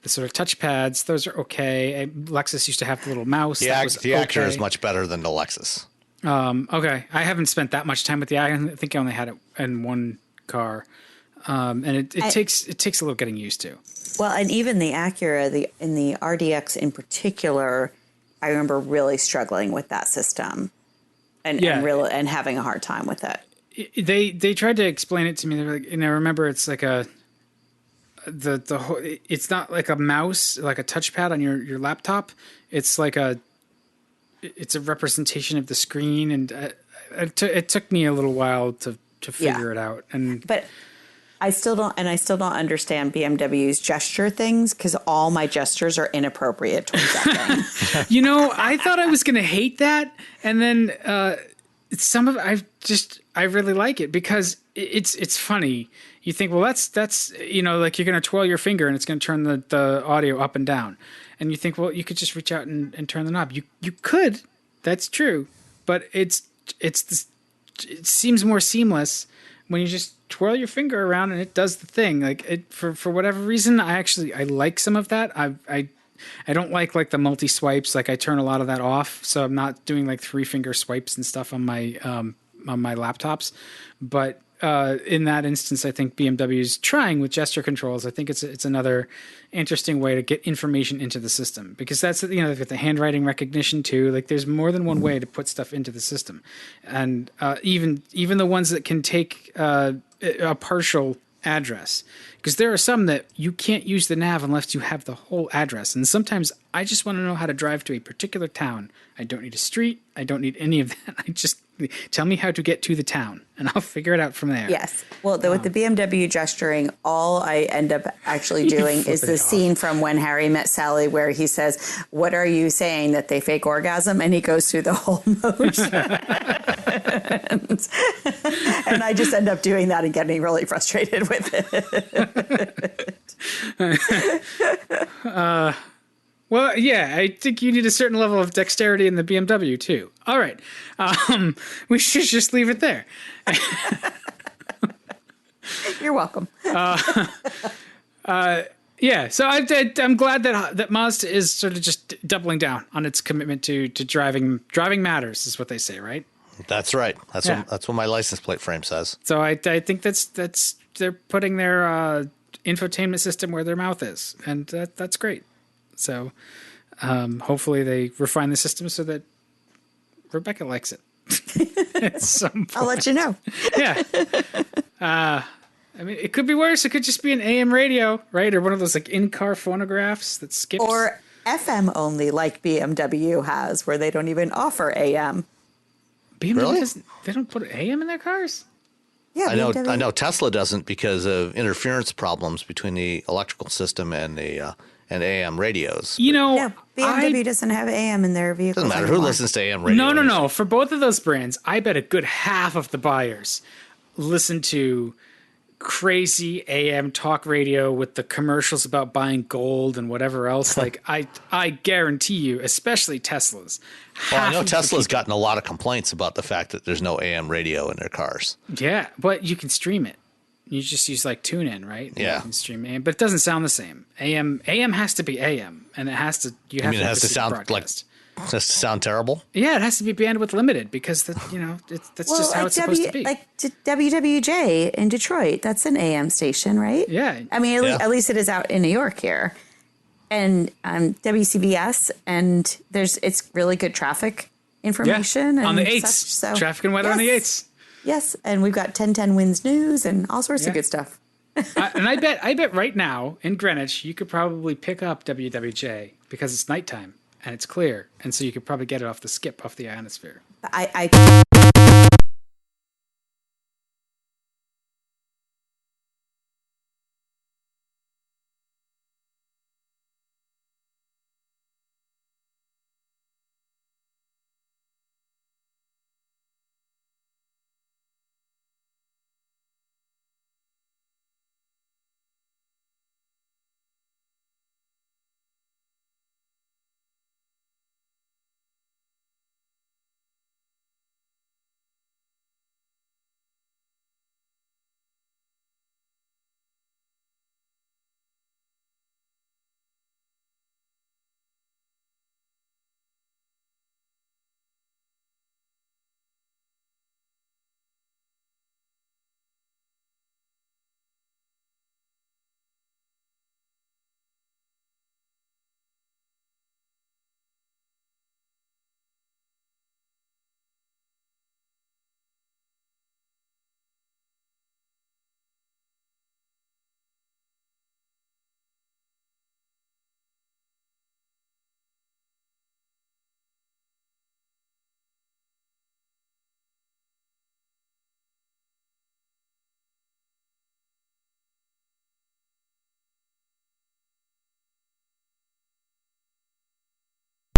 sort of touchpads. Those are okay. Lexus used to have the little mouse. The Acura is much better than the Lexus. Okay. I haven't spent that much time with the Acura. I think I only had it in one car. And it takes a little getting used to. Well, and even the Acura, in the RDX in particular, I remember really struggling with that system and having a hard time with it. They tried to explain it to me. They were like, and I remember it's like it's not like a mouse, like a touchpad on your laptop. It's like it's a representation of the screen, and it took me a little while to figure it out. But I still don't understand BMW's gesture things, because all my gestures are inappropriate towards that thing. I thought I was going to hate that, and then I really like it because it's funny. You think, well, that's like you're going to twirl your finger and it's going to turn the audio up and down, and you think, well, you could just reach out and turn the knob. You could, that's true, but it seems more seamless when you just twirl your finger around and it does the thing. Like for whatever reason, I like some of that. I don't like the multi swipes. Like I turn a lot of that off, so I'm not doing like 3-finger swipes and stuff on my laptops. But in that instance, I think BMW is trying with gesture controls. I think it's another interesting way to get information into the system, because that's, they've got the handwriting recognition too. Like there's more than one way to put stuff into the system, and even the ones that can take a partial address, because there are some that you can't use the nav unless you have the whole address. And sometimes I just want to know how to drive to a particular town. I don't need a street. I don't need any of that. I just tell me how to get to the town, and I'll figure it out from there. Yes. Well, with the BMW gesturing, all I end up actually doing is the scene from When Harry Met Sally, where he says, "What are you saying, that they fake orgasm?" And he goes through the whole motion. and I just end up doing that and getting really frustrated with it. Well, yeah, I think you need a certain level of dexterity in the BMW too. All right. We should just leave it there. You're welcome. Yeah, so I'm glad that Mazda is sort of just doubling down on its commitment to driving. Driving matters is what they say, right? That's right. That's what my license plate frame says. So I think that's they're putting their infotainment system where their mouth is, and that's great. So hopefully they refine the system so that Rebecca likes it. At some point. I'll let you know. Yeah. I mean, it could be worse. It could just be an AM radio, right? Or one of those like in-car phonographs that skips. Or FM only, like BMW has, where they don't even offer AM. BMW Really? they don't put AM in their cars? Yeah, I know Tesla doesn't, because of interference problems between the electrical system and the and AM radios. No, BMW doesn't have AM in their vehicles. Doesn't matter anymore. who listens to AM radio. No. For both of those brands, I bet a good half of the buyers listen to crazy AM talk radio with the commercials about buying gold and whatever else. Like I guarantee you, especially Teslas. Well, I know Tesla's gotten a lot of complaints about the fact that there's no AM radio in their cars. Yeah, but you can stream it. You just use like TuneIn, right? Yeah. You can stream AM, but it doesn't sound the same. AM has to be AM, and it has to. You have I mean, it has to sound broadcast. like. Does it sound terrible? Yeah, it has to be bandwidth limited, because that's just how it's supposed to be. Like WWJ in Detroit, that's an AM station, right? Yeah. I mean, at least it is out in New York here, and WCBS, and it's really good traffic information on the and 8s. such, so, Traffic and weather on the 8s. Yes, and we've got 1010 Winds News and all sorts of good stuff. And I bet right now in Greenwich you could probably pick up WWJ because it's nighttime and it's clear, and so you could probably get it off the ionosphere.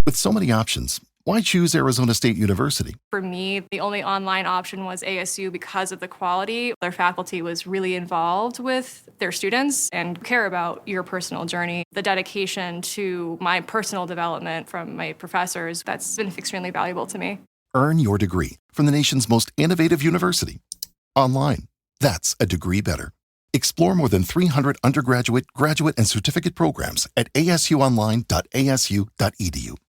With so many options, why choose Arizona State University? For me, the only online option was ASU because of the quality. Their faculty was really involved with their students and care about your personal journey. The dedication to my personal development from my professors, that's been extremely valuable to me. Earn your degree from the nation's most innovative university. Online. That's a degree better. Explore more than 300 undergraduate, graduate, and certificate programs at asuonline.asu.edu.